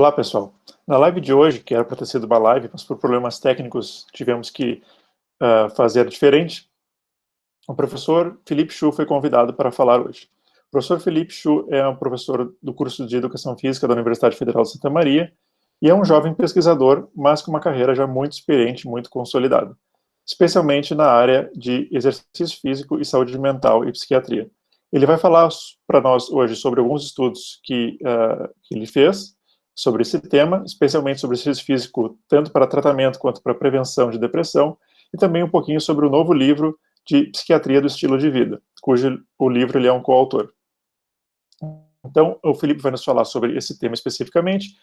Olá, pessoal. Na live de hoje, que era para ter sido uma live, mas por problemas técnicos tivemos que fazer diferente, o professor Felipe Chu foi convidado para falar hoje. O professor Felipe Chu é um professor do curso de Educação Física da Universidade Federal de Santa Maria e é um jovem pesquisador, mas com uma carreira já muito experiente, muito consolidada, especialmente na área de exercício físico e saúde mental e psiquiatria. Ele vai falar para nós hoje sobre alguns estudos que ele fez sobre esse tema, especialmente sobre exercício físico, tanto para tratamento quanto para prevenção de depressão, e também um pouquinho sobre o novo livro de Psiquiatria do Estilo de Vida, cujo o livro ele é um coautor. Então, o Felipe vai nos falar sobre esse tema especificamente,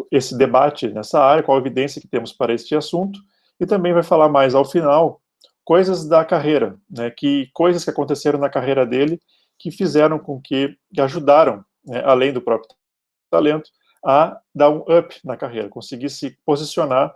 esse debate nessa área, qual a evidência que temos para este assunto, e também vai falar mais ao final coisas da carreira, né, coisas que aconteceram na carreira dele que fizeram com que ajudaram, né, além do próprio talento, a dar um up na carreira, conseguir se posicionar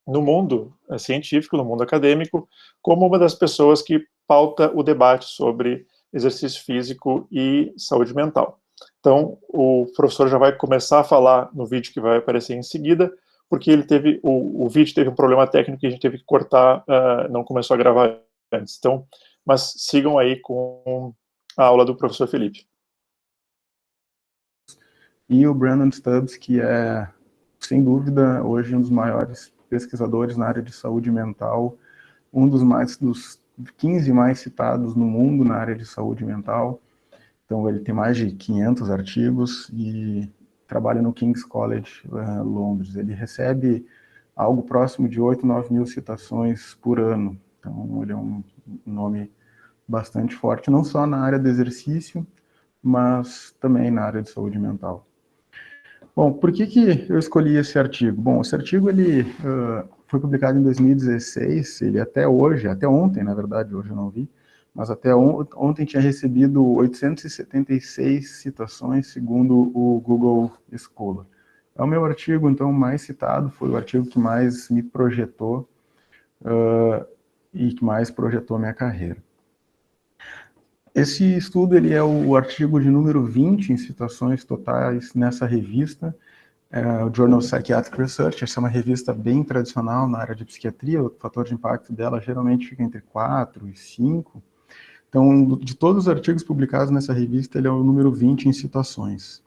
no mundo científico, no mundo acadêmico, como uma das pessoas que pauta o debate sobre exercício físico e saúde mental. Então, o professor já vai começar a falar no vídeo que vai aparecer em seguida, porque ele teve, o vídeo teve um problema técnico que a gente teve que cortar, não começou a gravar antes. Então, mas sigam aí com a aula do professor Felipe. E o Brandon Stubbs, que é, sem dúvida, hoje um dos maiores pesquisadores na área de saúde mental, um dos 15 mais citados no mundo na área de saúde mental. Então, ele tem mais de 500 artigos e trabalha no King's College, Londres. Ele recebe algo próximo de 8, 9 mil citações por ano. Então, ele é um nome bastante forte, não só na área do exercício, mas também na área de saúde mental. Bom, por que eu escolhi esse artigo? Bom, esse artigo ele foi publicado em 2016, ele até hoje, até ontem, na verdade, hoje eu não vi, mas até ontem tinha recebido 876 citações, segundo o Google Scholar. É o meu artigo, então, mais citado, foi o artigo que mais me projetou e que mais projetou a minha carreira. Esse estudo ele é o artigo de número 20 em citações totais nessa revista, o Journal of Psychiatric Research. Essa é uma revista bem tradicional na área de psiquiatria, o fator de impacto dela geralmente fica entre 4 e 5. Então, de todos os artigos publicados nessa revista, ele é o número 20 em citações.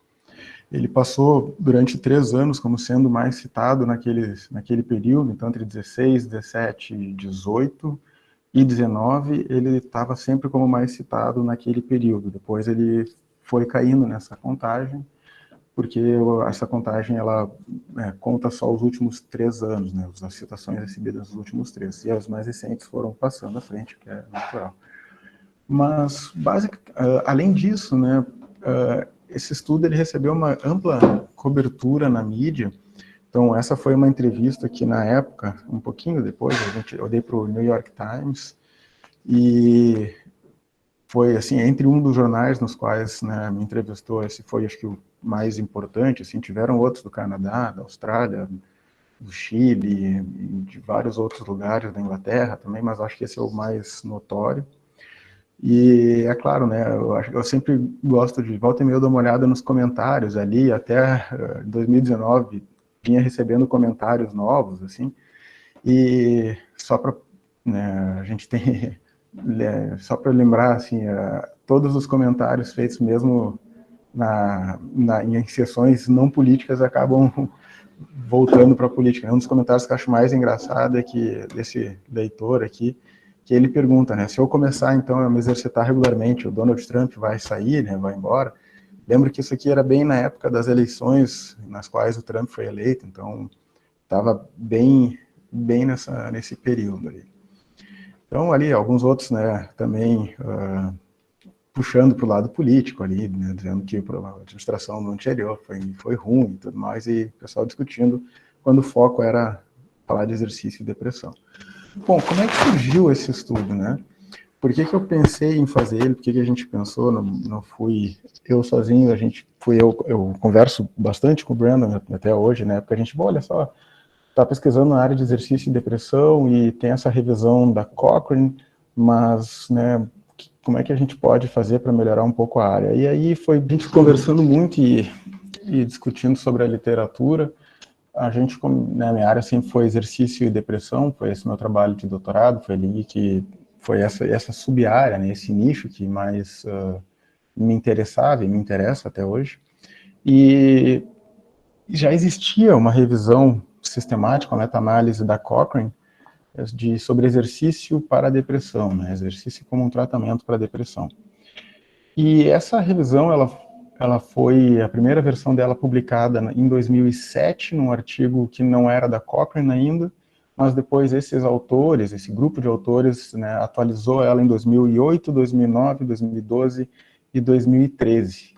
Ele passou durante 3 anos como sendo mais citado naquele período, então entre 16, 17 e 18, e 19, ele estava sempre como mais citado naquele período. Depois ele foi caindo nessa contagem, porque essa contagem ela conta só os últimos 3 anos, né, as citações recebidas nos últimos 3, e as mais recentes foram passando à frente, que é natural. Mas, além disso, né, esse estudo ele recebeu uma ampla cobertura na mídia. Então, essa foi uma entrevista que, na época, um pouquinho depois, eu dei para o New York Times, e foi, assim, entre um dos jornais nos quais, né, me entrevistou, esse foi, acho que, o mais importante, assim, tiveram outros do Canadá, da Austrália, do Chile, de vários outros lugares, da Inglaterra também, mas acho que esse é o mais notório. E é claro, né, eu sempre gosto de, volta e meia, eu dou uma olhada nos comentários ali, até 2019, vinha recebendo comentários novos, assim, e só para, né, a gente tem, só para lembrar, assim, todos os comentários feitos mesmo em sessões não políticas acabam voltando para a política. Um dos comentários que eu acho mais engraçado é que, desse leitor aqui, que ele pergunta, né, se eu começar, então, a me exercitar regularmente, o Donald Trump vai sair, né, vai embora. Lembro que isso aqui era bem na época das eleições nas quais o Trump foi eleito, então estava bem nesse período ali. Então, ali, alguns outros, né, também puxando para o lado político ali, né, dizendo que a administração do anterior foi ruim e tudo mais, e o pessoal discutindo quando o foco era falar de exercício e depressão. Bom, como é que surgiu esse estudo, né? Por que eu pensei em fazer ele? Por que a gente pensou? Não fui eu sozinho, eu converso bastante com o Brandon até hoje, né? Porque a gente, olha só, está pesquisando na área de exercício e depressão e tem essa revisão da Cochrane, mas, né, como é que a gente pode fazer para melhorar um pouco a área? E aí foi a gente conversando muito e e discutindo sobre a literatura, a gente, né, minha área sempre foi exercício e depressão, foi esse meu trabalho de doutorado, foi ali que foi essa sub-área, né, esse nicho que mais me interessava e me interessa até hoje. E já existia uma revisão sistemática, uma meta-análise da Cochrane, sobre exercício para a depressão, né, exercício como um tratamento para a depressão. E essa revisão, ela foi, a primeira versão dela publicada em 2007, num artigo que não era da Cochrane ainda, mas depois esses autores, esse grupo de autores, né, atualizou ela em 2008, 2009, 2012 e 2013.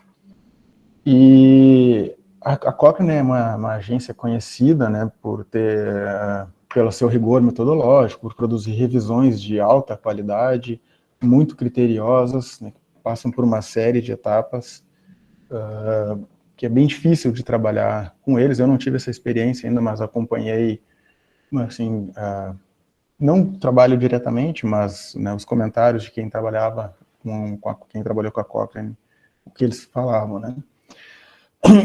E a Cochrane é uma agência conhecida, né, por ter, pelo seu rigor metodológico, por produzir revisões de alta qualidade, muito criteriosas, né, passam por uma série de etapas que é bem difícil de trabalhar com eles. Eu não tive essa experiência ainda, mas acompanhei, assim, não trabalho diretamente, mas, né, os comentários de quem trabalhava quem trabalhou com a Cochrane, o que eles falavam, né?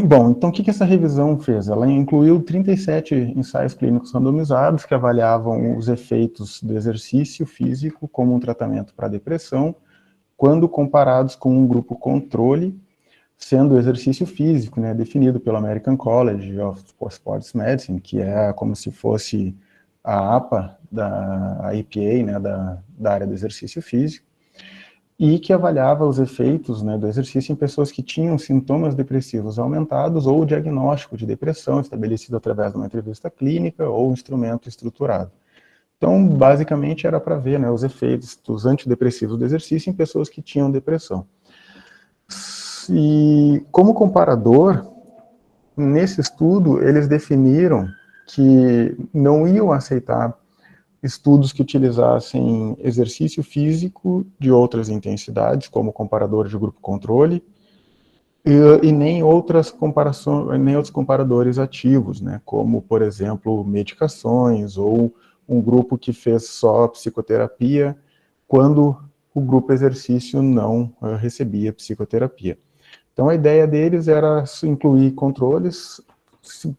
Bom, então o que essa revisão fez? Ela incluiu 37 ensaios clínicos randomizados que avaliavam os efeitos do exercício físico como um tratamento para depressão, quando comparados com um grupo controle, sendo o exercício físico, né, definido pelo American College of Sports Medicine, que é como se fosse a APA, a APA, né, da área do exercício físico, e que avaliava os efeitos, né, do exercício em pessoas que tinham sintomas depressivos aumentados ou o diagnóstico de depressão estabelecido através de uma entrevista clínica ou instrumento estruturado. Então, basicamente, era para ver, né, os efeitos dos antidepressivos do exercício em pessoas que tinham depressão. E, como comparador, nesse estudo, eles definiram que não iam aceitar estudos que utilizassem exercício físico de outras intensidades, como comparador de grupo controle, e nem outros comparadores ativos, né, como, por exemplo, medicações, ou um grupo que fez só psicoterapia, quando o grupo exercício não recebia psicoterapia. Então, a ideia deles era incluir controles,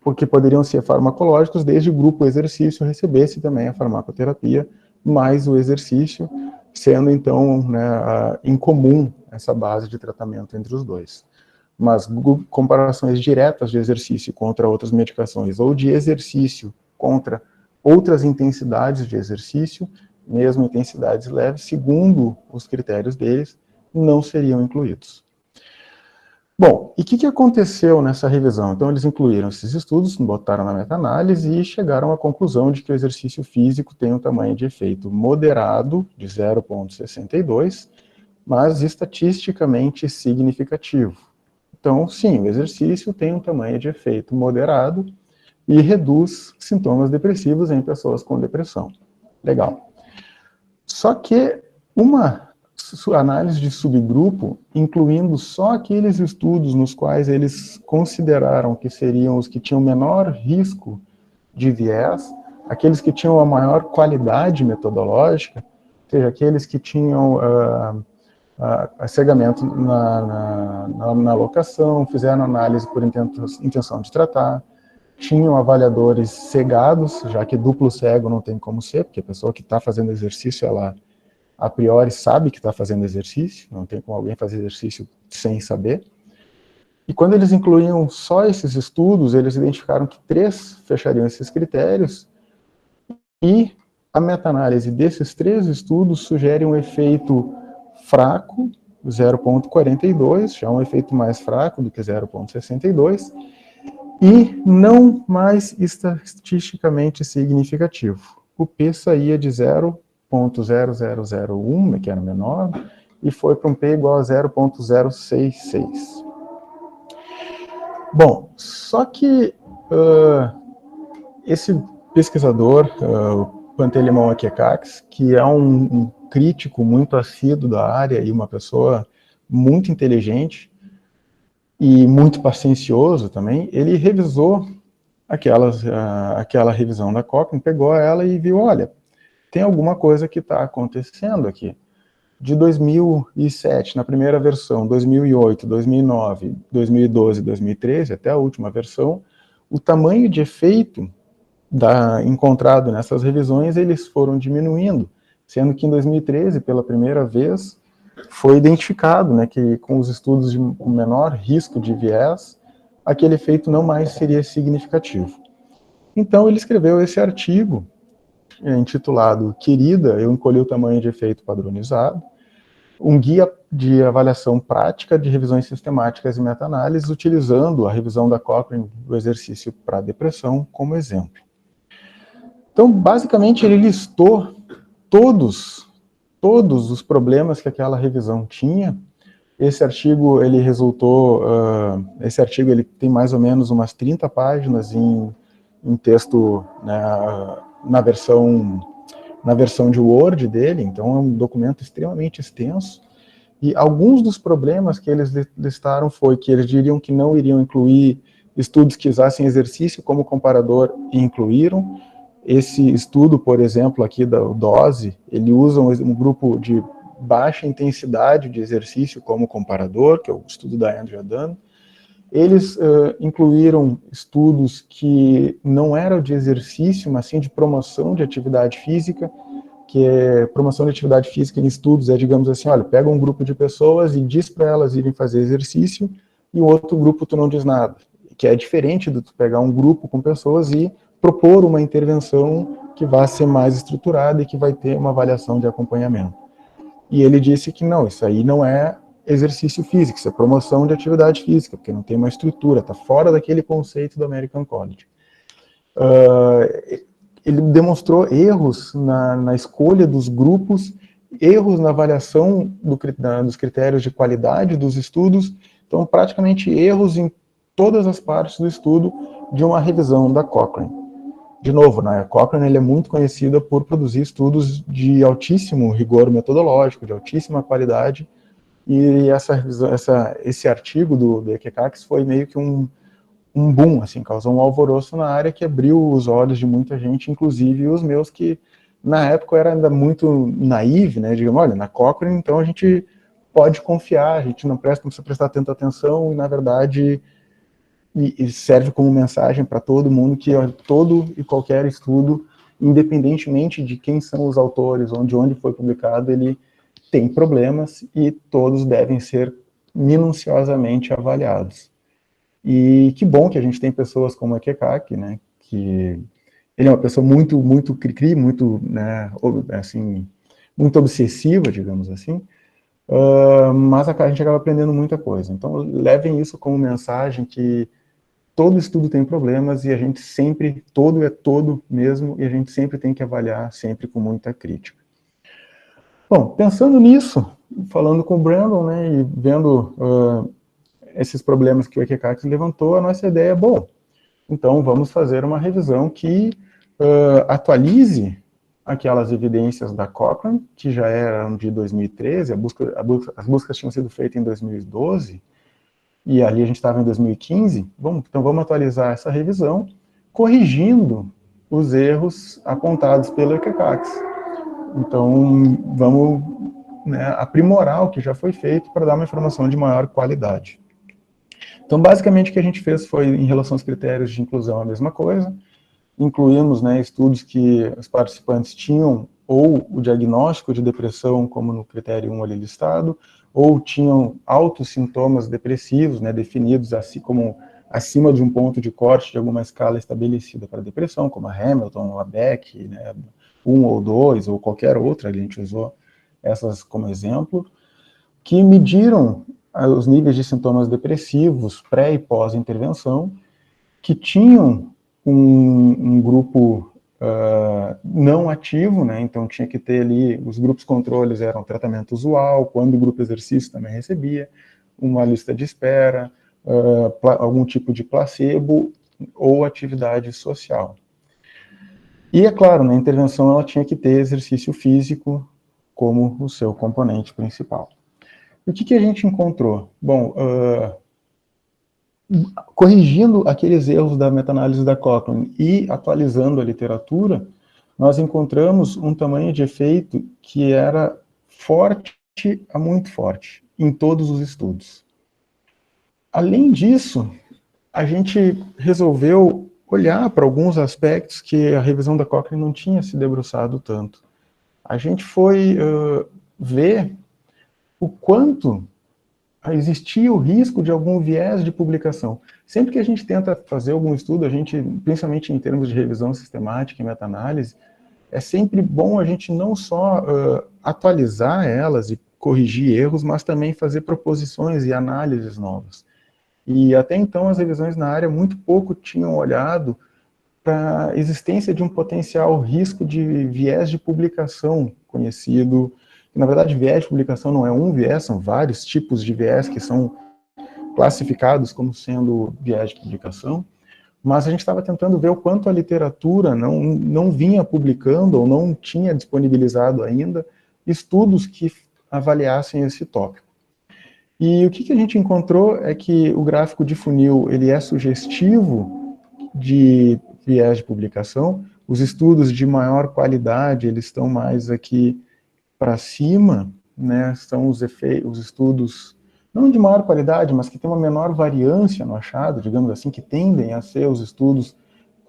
porque poderiam ser farmacológicos, desde o grupo exercício recebesse também a farmacoterapia, mais o exercício, sendo então, né, incomum essa base de tratamento entre os dois. Mas comparações diretas de exercício contra outras medicações, ou de exercício contra outras intensidades de exercício, mesmo intensidades leves, segundo os critérios deles, não seriam incluídos. Bom, e o que aconteceu nessa revisão? Então, eles incluíram esses estudos, botaram na meta-análise e chegaram à conclusão de que o exercício físico tem um tamanho de efeito moderado, de 0,62, mas estatisticamente significativo. Então, sim, o exercício tem um tamanho de efeito moderado e reduz sintomas depressivos em pessoas com depressão. Legal. Só que uma análise de subgrupo, incluindo só aqueles estudos nos quais eles consideraram que seriam os que tinham menor risco de viés, aqueles que tinham a maior qualidade metodológica, ou seja, aqueles que tinham cegamento na alocação, fizeram análise por intenção de tratar, tinham avaliadores cegados, já que duplo cego não tem como ser, porque a pessoa que está fazendo exercício, ela a priori sabe que está fazendo exercício, não tem como alguém fazer exercício sem saber. E quando eles incluíam só esses estudos, eles identificaram que 3 fechariam esses critérios, e a meta-análise desses 3 estudos sugere um efeito fraco, 0,42, já um efeito mais fraco do que 0,62, e não mais estatisticamente significativo. O P saía de 0,0001, que era menor, e foi para um P igual a 0,066. Bom, só que esse pesquisador, o Pantelimon Akekax, que é um crítico muito assíduo da área e uma pessoa muito inteligente e muito paciencioso também, ele revisou aquela revisão da Cochrane, pegou ela e viu, olha, tem alguma coisa que está acontecendo aqui. de 2007, na primeira versão, 2008, 2009, 2012, 2013, até a última versão, o tamanho de efeito encontrado nessas revisões, eles foram diminuindo, sendo que em 2013, pela primeira vez, foi identificado, né, que com os estudos de menor risco de viés, aquele efeito não mais seria significativo. Então, ele escreveu esse artigo, intitulado Querida, eu encolhi o tamanho de efeito padronizado, um guia de avaliação prática de revisões sistemáticas e meta-análises, utilizando a revisão da Cochrane do exercício para depressão como exemplo. Então, basicamente, ele listou todos os problemas que aquela revisão tinha. Esse artigo, ele resultou, esse artigo ele tem mais ou menos umas 30 páginas em texto, né, na versão de Word dele, então é um documento extremamente extenso, e alguns dos problemas que eles listaram foi que eles diriam que não iriam incluir estudos que usassem exercício como comparador, e incluíram. Esse estudo, por exemplo, aqui da DOSE, ele usa um grupo de baixa intensidade de exercício como comparador, que é o estudo da Andrea Dunn. Eles incluíram estudos que não eram de exercício, mas sim de promoção de atividade física, que é promoção de atividade física em estudos, digamos assim, olha, pega um grupo de pessoas e diz para elas irem fazer exercício, e o outro grupo tu não diz nada, que é diferente de tu pegar um grupo com pessoas e propor uma intervenção que vai ser mais estruturada e que vai ter uma avaliação de acompanhamento. E ele disse que não, isso aí não é exercício físico, isso é promoção de atividade física, porque não tem uma estrutura, está fora daquele conceito do American College. Ele demonstrou erros na escolha dos grupos, erros na avaliação dos critérios de qualidade dos estudos, então praticamente erros em todas as partes do estudo de uma revisão da Cochrane. De novo, né, a Cochrane ele é muito conhecida por produzir estudos de altíssimo rigor metodológico, de altíssima qualidade, e esse artigo do EQCAX foi meio que um boom, assim, causou um alvoroço na área que abriu os olhos de muita gente, inclusive os meus, que na época eu era ainda muito naive, né, digamos, olha, na Cochrane, então a gente pode confiar, a gente não precisa prestar tanta atenção, e na verdade e serve como mensagem para todo mundo que todo e qualquer estudo, independentemente de quem são os autores, onde foi publicado, ele tem problemas e todos devem ser minuciosamente avaliados. E que bom que a gente tem pessoas como a Kekak, né, que ele é uma pessoa muito cri-cri, muito, né, assim, muito obsessiva, digamos assim, mas a gente acaba aprendendo muita coisa. Então, levem isso como mensagem que todo estudo tem problemas e a gente sempre, todo é todo mesmo, e a gente sempre tem que avaliar, sempre com muita crítica. Bom, pensando nisso, falando com o Brandon, né, e vendo esses problemas que o EQCAX levantou, a nossa ideia é, bom, então vamos fazer uma revisão que atualize aquelas evidências da Cochrane, que já eram de 2013, as buscas tinham sido feitas em 2012, e ali a gente estava em 2015, então vamos atualizar essa revisão, corrigindo os erros apontados pelo EQCAX. Então, vamos, né, aprimorar o que já foi feito para dar uma informação de maior qualidade. Então, basicamente, o que a gente fez foi, em relação aos critérios de inclusão, a mesma coisa. Incluímos, né, estudos que os participantes tinham ou o diagnóstico de depressão, como no critério 1 ali listado, ou tinham altos sintomas depressivos, né, definidos assim como acima de um ponto de corte de alguma escala estabelecida para depressão, como a Hamilton, a Beck, né, 1 ou 2, ou qualquer outra, a gente usou essas como exemplo, que mediram os níveis de sintomas depressivos pré e pós-intervenção, que tinham um grupo não ativo, né, então tinha que ter ali, os grupos controles eram tratamento usual, quando o grupo exercício também recebia, uma lista de espera, algum tipo de placebo ou atividade social. E é claro, na intervenção ela tinha que ter exercício físico como o seu componente principal. E o que a gente encontrou? Bom, corrigindo aqueles erros da meta-análise da Cochrane e atualizando a literatura, nós encontramos um tamanho de efeito que era forte muito forte em todos os estudos. Além disso, a gente resolveu olhar para alguns aspectos que a revisão da Cochrane não tinha se debruçado tanto. A gente foi ver o quanto existia o risco de algum viés de publicação. Sempre que a gente tenta fazer algum estudo, a gente, principalmente em termos de revisão sistemática e meta-análise, é sempre bom a gente não só atualizar elas e corrigir erros, mas também fazer proposições e análises novas. E até então as revisões na área muito pouco tinham olhado para a existência de um potencial risco de viés de publicação conhecido. Na verdade, viés de publicação não é um viés, são vários tipos de viés que são classificados como sendo viés de publicação, mas a gente estava tentando ver o quanto a literatura não vinha publicando ou não tinha disponibilizado ainda estudos que avaliassem esse tópico. E o que a gente encontrou é que o gráfico de funil ele é sugestivo de viés de publicação. Os estudos de maior qualidade eles estão mais aqui para cima, né? São os estudos não de maior qualidade, mas que tem uma menor variância no achado, digamos assim, que tendem a ser os estudos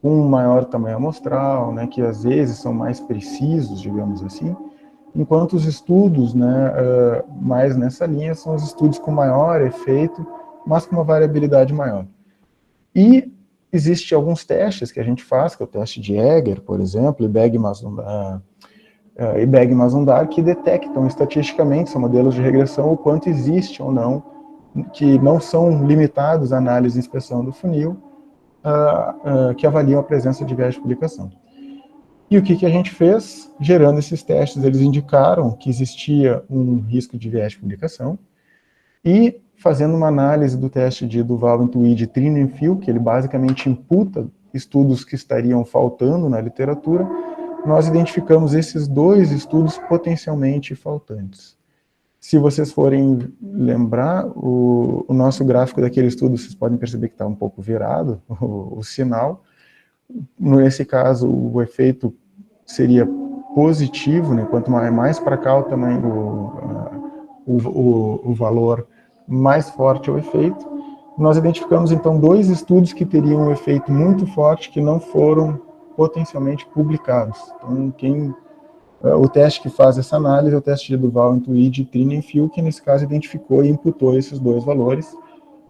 com maior tamanho amostral, né? Que às vezes são mais precisos, digamos assim. Enquanto os estudos, né, mais nessa linha, são os estudos com maior efeito, mas com uma variabilidade maior. E existem alguns testes que a gente faz, que é o teste de Egger, por exemplo, e Begg-Mazumdar, que detectam estatisticamente, são modelos de regressão, o quanto existe ou não, que não são limitados à análise e inspeção do funil, que avaliam a presença de viés de publicação. E o que a gente fez? Gerando esses testes, eles indicaram que existia um risco de viés de publicação, e fazendo uma análise do teste de Duval-Intuit de Trino-Fil, que ele basicamente imputa estudos que estariam faltando na literatura, nós identificamos esses dois estudos potencialmente faltantes. Se vocês forem lembrar, o nosso gráfico daquele estudo, vocês podem perceber que está um pouco virado, o sinal. Nesse caso, o efeito seria positivo, né? Quanto mais para cá o tamanho, o valor, mais forte é o efeito. Nós identificamos, então, dois estudos que teriam um efeito muito forte que não foram potencialmente publicados. Então, o teste que faz essa análise é o teste de Duval-Intuit de Trino-Fil, que nesse caso identificou e imputou esses dois valores,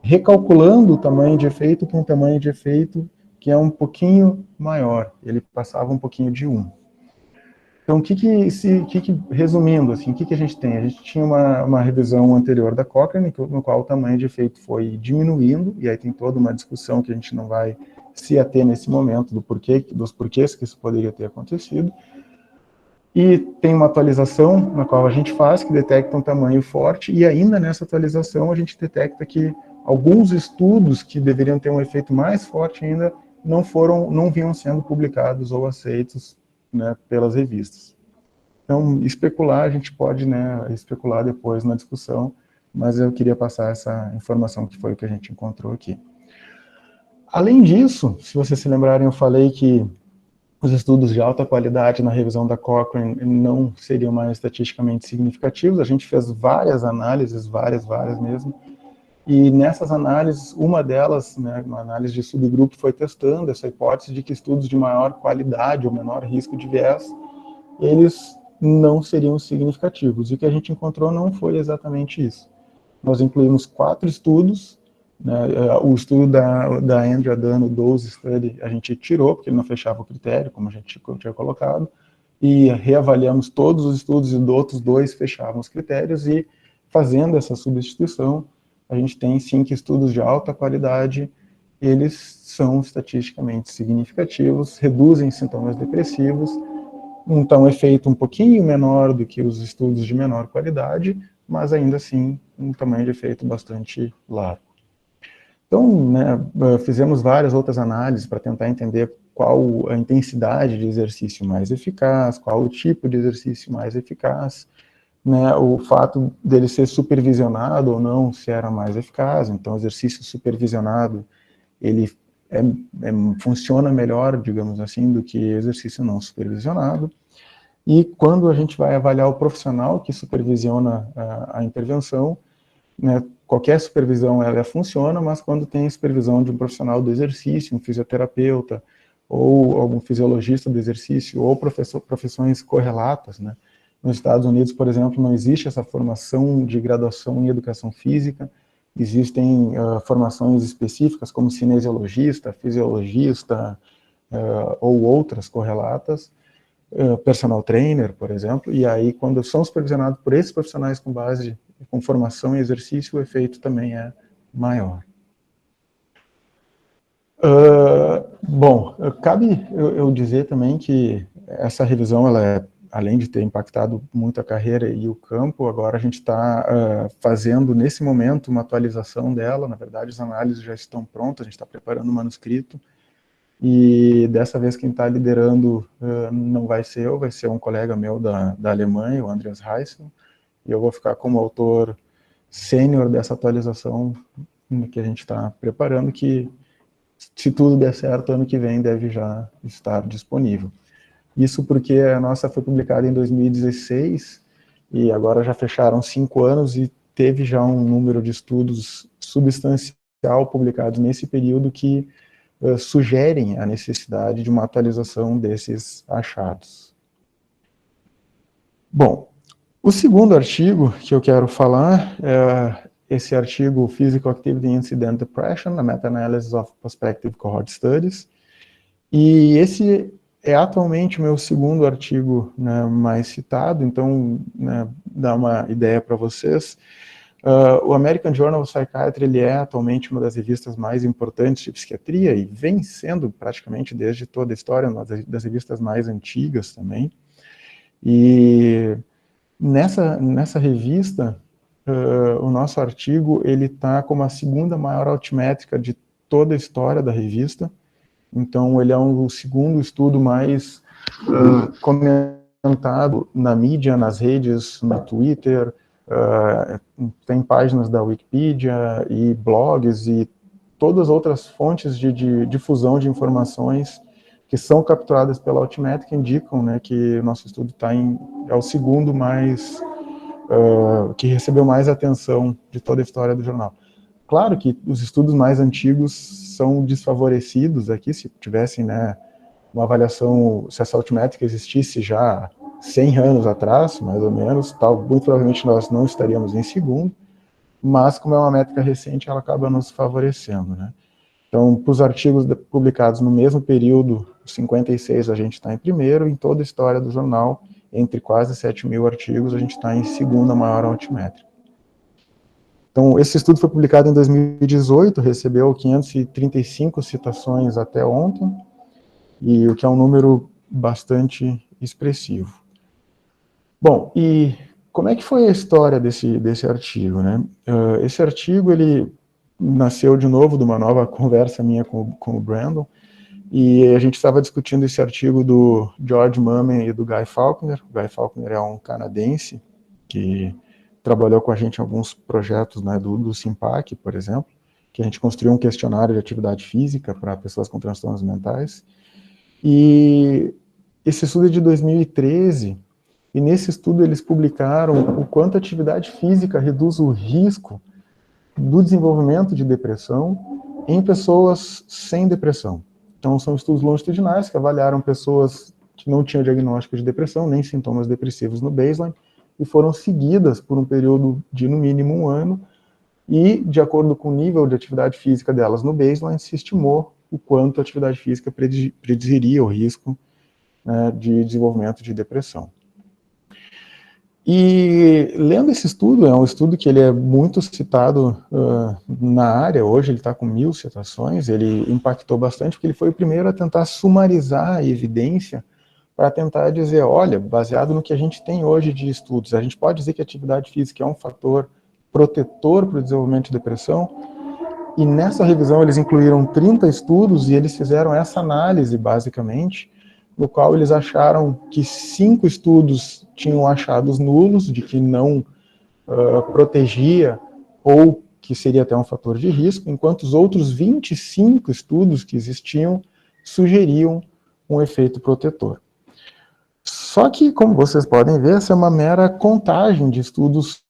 recalculando o tamanho de efeito com um tamanho de efeito que é um pouquinho maior, ele passava um pouquinho de 1. Então, resumindo, assim, o que a gente tem? A gente tinha uma revisão anterior da Cochrane, no qual o tamanho de efeito foi diminuindo, e aí tem toda uma discussão que a gente não vai se ater nesse momento dos porquês que isso poderia ter acontecido. E tem uma atualização na qual a gente faz, que detecta um tamanho forte, e ainda nessa atualização a gente detecta que alguns estudos que deveriam ter um efeito mais forte ainda não vinham sendo publicados ou aceitos, né, pelas revistas. Então, especular, a gente pode, né, especular depois na discussão, mas eu queria passar essa informação que foi o que a gente encontrou aqui. Além disso, se vocês se lembrarem, eu falei que os estudos de alta qualidade na revisão da Cochrane não seriam mais estatisticamente significativos. A gente fez várias análises, várias mesmo, e nessas análises, uma delas, né, uma análise de subgrupo, foi testando essa hipótese de que estudos de maior qualidade ou menor risco de viés, eles não seriam significativos. E o que a gente encontrou não foi exatamente isso. Nós incluímos 4 estudos, né, o estudo da Andrea Dano, Dose Study, a gente tirou, porque ele não fechava o critério, como a gente tinha colocado, e reavaliamos todos os estudos, e dos outros 2 fechavam os critérios, e fazendo essa substituição, a gente tem sim que estudos de alta qualidade, eles são estatisticamente significativos, reduzem sintomas depressivos, então um efeito um pouquinho menor do que os estudos de menor qualidade, mas ainda assim um tamanho de efeito bastante largo. Então, né, fizemos várias outras análises para tentar entender qual a intensidade de exercício mais eficaz, qual o tipo de exercício mais eficaz, né, o fato dele ser supervisionado ou não, se era mais eficaz. Então, o exercício supervisionado, ele funciona melhor, digamos assim, do que exercício não supervisionado. E quando a gente vai avaliar o profissional que supervisiona a intervenção, né, qualquer supervisão ela funciona, mas quando tem supervisão de um profissional do exercício, um fisioterapeuta, ou algum fisiologista do exercício, ou profissões correlatas, né? Nos Estados Unidos, por exemplo, não existe essa formação de graduação em educação física, existem formações específicas como cinesiologista, fisiologista, ou outras correlatas, personal trainer, por exemplo, e aí quando são supervisionados por esses profissionais com formação e exercício, o efeito também é maior. Bom, cabe eu dizer também que essa revisão, ela além de ter impactado muito a carreira e o campo, agora a gente está fazendo, nesse momento, uma atualização dela. Na verdade, as análises já estão prontas, a gente está preparando o manuscrito, e dessa vez quem está liderando não vai ser eu, vai ser um colega meu da Alemanha, o Andreas Heissel, e eu vou ficar como autor sênior dessa atualização que a gente está preparando, que, se tudo der certo, ano que vem deve já estar disponível. Isso porque a nossa foi publicada em 2016, e agora já fecharam 5 anos, e teve já um número de estudos substancial publicados nesse período que sugerem a necessidade de uma atualização desses achados. Bom, o segundo artigo que eu quero falar é esse artigo Physical Activity Incident Depression, a Meta-Analysis of Prospective Cohort Studies, e esse é atualmente o meu segundo artigo, né, mais citado, então, né, dá uma ideia para vocês. O American Journal of Psychiatry, ele é atualmente uma das revistas mais importantes de psiquiatria, e vem sendo praticamente desde toda a história, uma das revistas mais antigas também. E nessa revista, o nosso artigo, ele está como a segunda maior altimétrica de toda a história da revista. Então, ele é o segundo estudo mais comentado na mídia, nas redes, no Twitter, tem páginas da Wikipedia e blogs e todas as outras fontes de difusão de informações que são capturadas pela Altimétrica indicam, né, que o nosso estudo é o segundo mais, que recebeu mais atenção de toda a história do jornal. Claro que os estudos mais antigos são desfavorecidos aqui, se tivessem, né, uma avaliação, se essa altimétrica existisse já 100 anos atrás, mais ou menos, muito provavelmente nós não estaríamos em segundo, mas como é uma métrica recente, ela acaba nos favorecendo, né? Então, para os artigos publicados no mesmo período, 56, a gente está em primeiro, em toda a história do jornal, entre quase 7.000 artigos, a gente está em segunda maior altimétrica. Então, esse estudo foi publicado em 2018, recebeu 535 citações até ontem, e o que é um número bastante expressivo. Bom, e como é que foi a história desse artigo, né? Esse artigo, ele nasceu de novo de uma nova conversa minha com o Brandon, e a gente estava discutindo esse artigo do George Mamen e do Guy Faulkner. O Guy Faulkner é um canadense que trabalhou com a gente em alguns projetos, né, do SIMPAC, por exemplo, que a gente construiu um questionário de atividade física para pessoas com transtornos mentais. E esse estudo é de 2013, e nesse estudo eles publicaram o quanto a atividade física reduz o risco do desenvolvimento de depressão em pessoas sem depressão. Então, são estudos longitudinais que avaliaram pessoas que não tinham diagnóstico de depressão, nem sintomas depressivos no baseline, e foram seguidas por um período de, no mínimo, 1 ano, e, de acordo com o nível de atividade física delas no baseline, se estimou o quanto a atividade física prediziria o risco, né, de desenvolvimento de depressão. E lendo esse estudo, é um estudo que ele é muito citado na área, hoje ele está com 1.000 citações, ele impactou bastante porque ele foi o primeiro a tentar sumarizar a evidência para tentar dizer, olha, baseado no que a gente tem hoje de estudos, a gente pode dizer que a atividade física é um fator protetor para o desenvolvimento de depressão. E nessa revisão eles incluíram 30 estudos e eles fizeram essa análise, basicamente, no qual eles acharam que 5 estudos tinham achados nulos, de que não protegia ou que seria até um fator de risco, enquanto os outros 25 estudos que existiam sugeriam um efeito protetor. Só que, como vocês podem ver, essa é uma mera contagem de estudos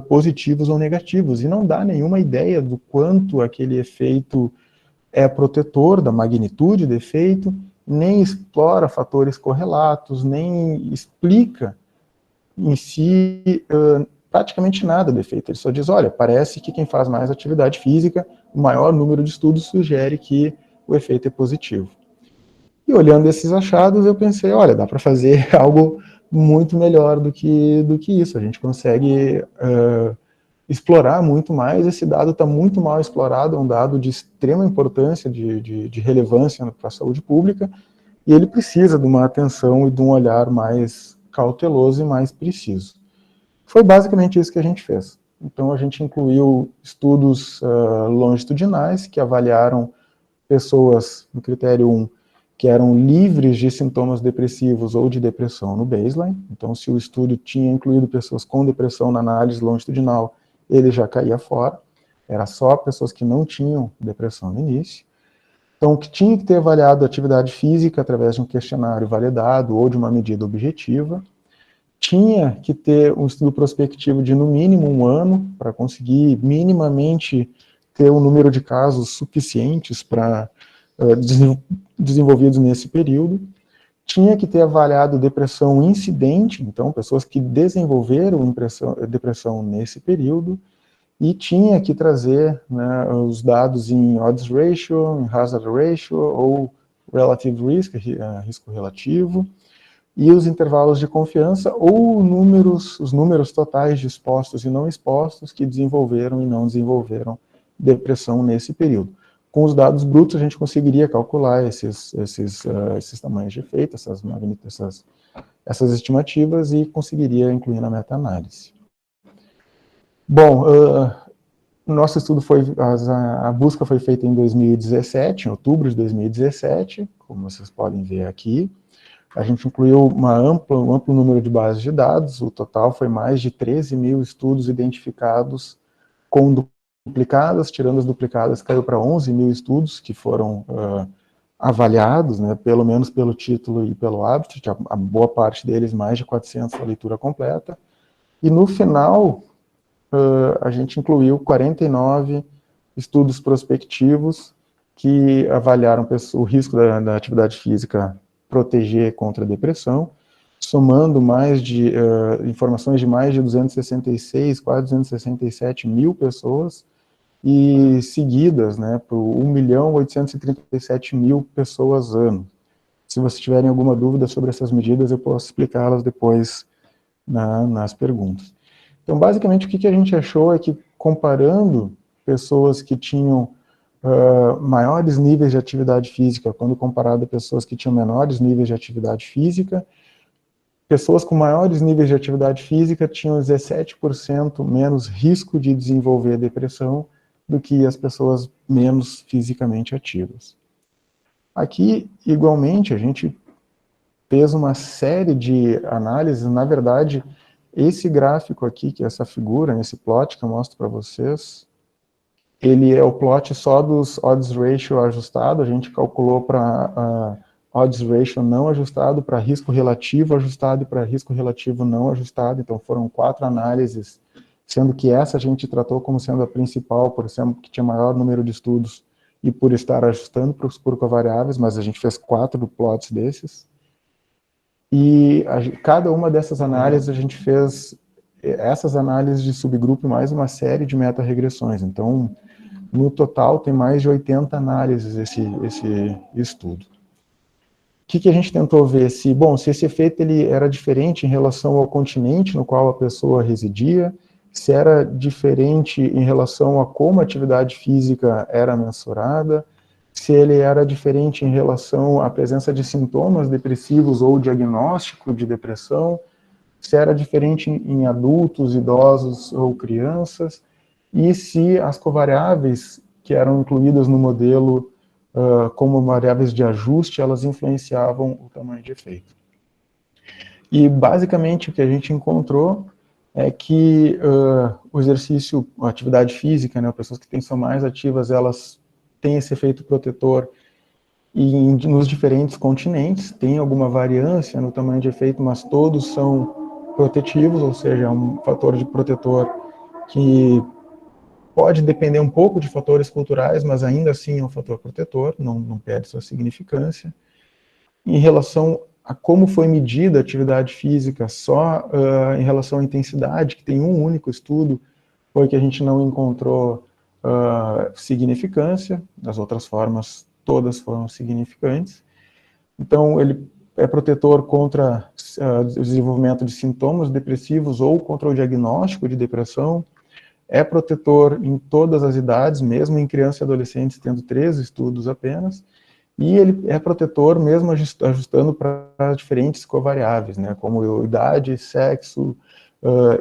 positivos ou negativos, e não dá nenhuma ideia do quanto aquele efeito é protetor, da magnitude do efeito, nem explora fatores correlatos, nem explica em si praticamente nada do efeito. Ele só diz, olha, parece que quem faz mais atividade física, o maior número de estudos sugere que o efeito é positivo. E olhando esses achados, eu pensei, olha, dá para fazer algo muito melhor do que isso. A gente consegue explorar muito mais. Esse dado está muito mal explorado, é um dado de extrema importância, de relevância para a saúde pública, e ele precisa de uma atenção e de um olhar mais cauteloso e mais preciso. Foi basicamente isso que a gente fez. Então, a gente incluiu estudos longitudinais que avaliaram pessoas, no critério 1, que eram livres de sintomas depressivos ou de depressão no baseline. Então, se o estudo tinha incluído pessoas com depressão na análise longitudinal, ele já caía fora. Era só pessoas que não tinham depressão no início. Então, que tinha que ter avaliado a atividade física através de um questionário validado ou de uma medida objetiva. Tinha que ter um estudo prospectivo de no mínimo 1 ano, para conseguir minimamente ter um número de casos suficientes para desenvolvidos nesse período. Tinha que ter avaliado depressão incidente, então pessoas que desenvolveram depressão nesse período, e tinha que trazer, né, os dados em odds ratio, em hazard ratio, ou relative risk, risco relativo, e os intervalos de confiança, ou os números totais de expostos e não expostos que desenvolveram e não desenvolveram depressão nesse período. Com os dados brutos, a gente conseguiria calcular esses tamanhos de efeito, essas estimativas, e conseguiria incluir na meta-análise. Bom, nosso estudo a busca foi feita em 2017, em outubro de 2017, como vocês podem ver aqui. A gente incluiu um amplo número de bases de dados, o total foi mais de 13 mil estudos identificados com duplicadas, tirando as duplicadas, caiu para 11 mil estudos que foram avaliados, né, pelo menos pelo título e pelo abstract, a boa parte deles, mais de 400 a leitura completa, e no final a gente incluiu 49 estudos prospectivos que avaliaram o risco da atividade física proteger contra a depressão, somando informações de mais de 266, quase 267 mil pessoas, e seguidas, né, por 1.837.000 pessoas ano. Se vocês tiverem alguma dúvida sobre essas medidas, eu posso explicá-las depois nas perguntas. Então, basicamente, o que a gente achou é que, comparando pessoas que tinham maiores níveis de atividade física, quando comparado a pessoas que tinham menores níveis de atividade física, pessoas com maiores níveis de atividade física tinham 17% menos risco de desenvolver depressão do que as pessoas menos fisicamente ativas. Aqui, igualmente, a gente fez uma série de análises. Na verdade, esse gráfico aqui, que é essa figura, esse plot que eu mostro para vocês, ele é o plot só dos odds ratio ajustado. A gente calculou para odds ratio não ajustado, para risco relativo ajustado e para risco relativo não ajustado. Então foram 4 análises, sendo que essa a gente tratou como sendo a principal, por exemplo, que tinha maior número de estudos e por estar ajustando por covariáveis, mas a gente fez 4 plots desses. E cada uma dessas análises a gente fez essas análises de subgrupo mais uma série de meta-regressões. Então, no total, tem mais de 80 análises esse estudo. O que a gente tentou ver? Se esse efeito ele era diferente em relação ao continente no qual a pessoa residia, se era diferente em relação a como a atividade física era mensurada, se ele era diferente em relação à presença de sintomas depressivos ou diagnóstico de depressão, se era diferente em adultos, idosos ou crianças, e se as covariáveis que eram incluídas no modelo como variáveis de ajuste, elas influenciavam o tamanho de efeito. E, basicamente, o que a gente encontrou é que o exercício, a atividade física, né, pessoas que são mais ativas, elas têm esse efeito protetor e nos diferentes continentes. Tem alguma variância no tamanho de efeito, mas todos são protetivos, ou seja, é um fator de protetor que pode depender um pouco de fatores culturais, mas ainda assim é um fator protetor, não perde sua significância. Em relação a como foi medida a atividade física, só em relação à intensidade, que tem um único estudo, foi que a gente não encontrou significância, das outras formas todas foram significantes. Então, ele é protetor contra o desenvolvimento de sintomas depressivos ou contra o diagnóstico de depressão, é protetor em todas as idades, mesmo em crianças e adolescentes, tendo 13 estudos apenas, e ele é protetor mesmo ajustando para diferentes covariáveis, né, como idade, sexo,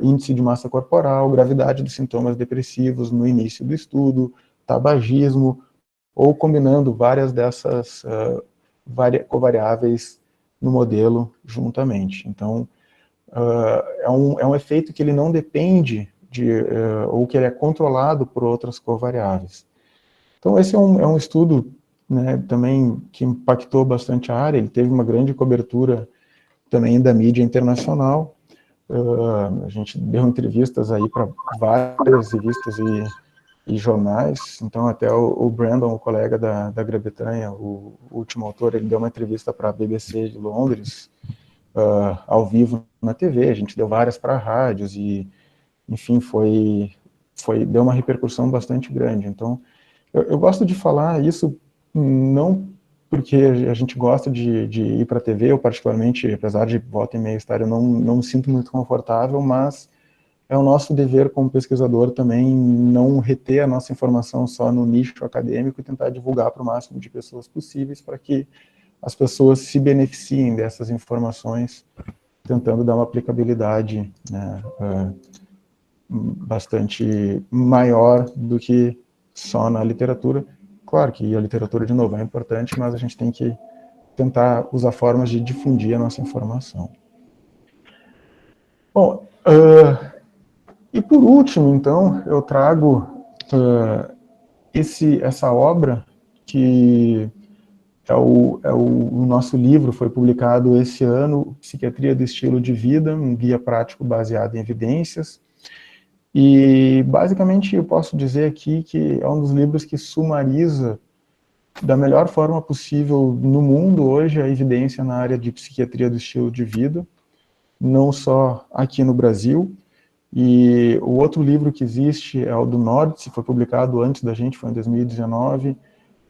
índice de massa corporal, gravidade dos sintomas depressivos no início do estudo, tabagismo, ou combinando várias dessas covariáveis no modelo juntamente. Então, é um efeito que ele não depende ou que ele é controlado por outras covariáveis. Então, esse é um estudo, né, também que impactou bastante a área, ele teve uma grande cobertura também da mídia internacional. A gente deu entrevistas aí para várias revistas e jornais, então até o Brandon, o colega da Grã-Bretanha, o último autor, ele deu uma entrevista para a BBC de Londres, ao vivo na TV, a gente deu várias para rádios e, enfim, deu uma repercussão bastante grande. Então, eu gosto de falar isso não porque a gente gosta de ir para a TV, eu particularmente, apesar de volta e meia estar, eu não me sinto muito confortável, mas é o nosso dever como pesquisador também não reter a nossa informação só no nicho acadêmico e tentar divulgar para o máximo de pessoas possíveis para que as pessoas se beneficiem dessas informações, tentando dar uma aplicabilidade, né, bastante maior do que só na literatura. Claro que a literatura, de novo, é importante, mas a gente tem que tentar usar formas de difundir a nossa informação. Bom, e por último, então, eu trago essa obra que o nosso livro, foi publicado esse ano, Psiquiatria do Estilo de Vida, um guia prático baseado em evidências. E, basicamente, eu posso dizer aqui que é um dos livros que sumariza da melhor forma possível no mundo hoje a evidência na área de psiquiatria do estilo de vida, não só aqui no Brasil. E o outro livro que existe é o do Norte, foi publicado antes da gente, foi em 2019.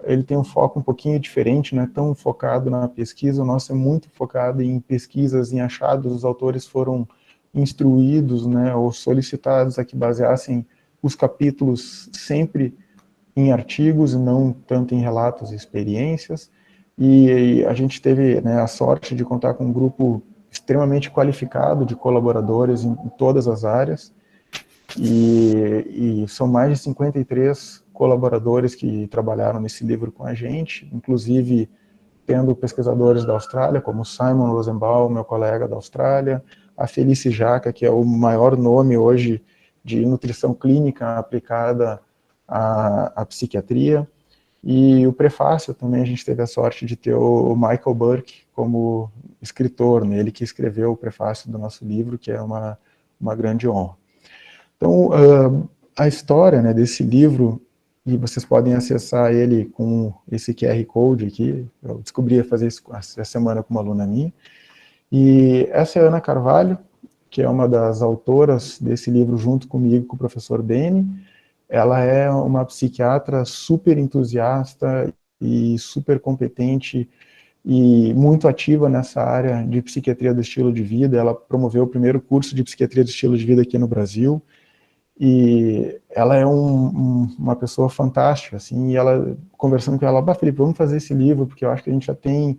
Ele tem um foco um pouquinho diferente, não é tão focado na pesquisa, o nosso é muito focado em pesquisas, em achados. Os autores foram instruídos, né, ou solicitados a que baseassem os capítulos sempre em artigos e não tanto em relatos e experiências. E a gente teve, né, a sorte de contar com um grupo extremamente qualificado de colaboradores em todas as áreas, e são mais de 53 colaboradores que trabalharam nesse livro com a gente, inclusive tendo pesquisadores da Austrália, como Simon Rosenbaum, meu colega da Austrália, a Felice Jaca, que é o maior nome hoje de nutrição clínica aplicada à psiquiatria, e o prefácio também a gente teve a sorte de ter o Michael Burke como escritor, né? Ele que escreveu o prefácio do nosso livro, que é uma grande honra. Então, a história, né, desse livro, e vocês podem acessar ele com esse QR Code aqui, eu descobri fazer isso essa semana com uma aluna minha, e essa é a Ana Carvalho, que é uma das autoras desse livro junto comigo, com o professor Beni. Ela é uma psiquiatra super entusiasta e super competente e muito ativa nessa área de psiquiatria do estilo de vida. Ela promoveu o primeiro curso de psiquiatria do estilo de vida aqui no Brasil, e ela é uma pessoa fantástica, assim, e ela, conversando com ela, Felipe, vamos fazer esse livro, porque eu acho que a gente já tem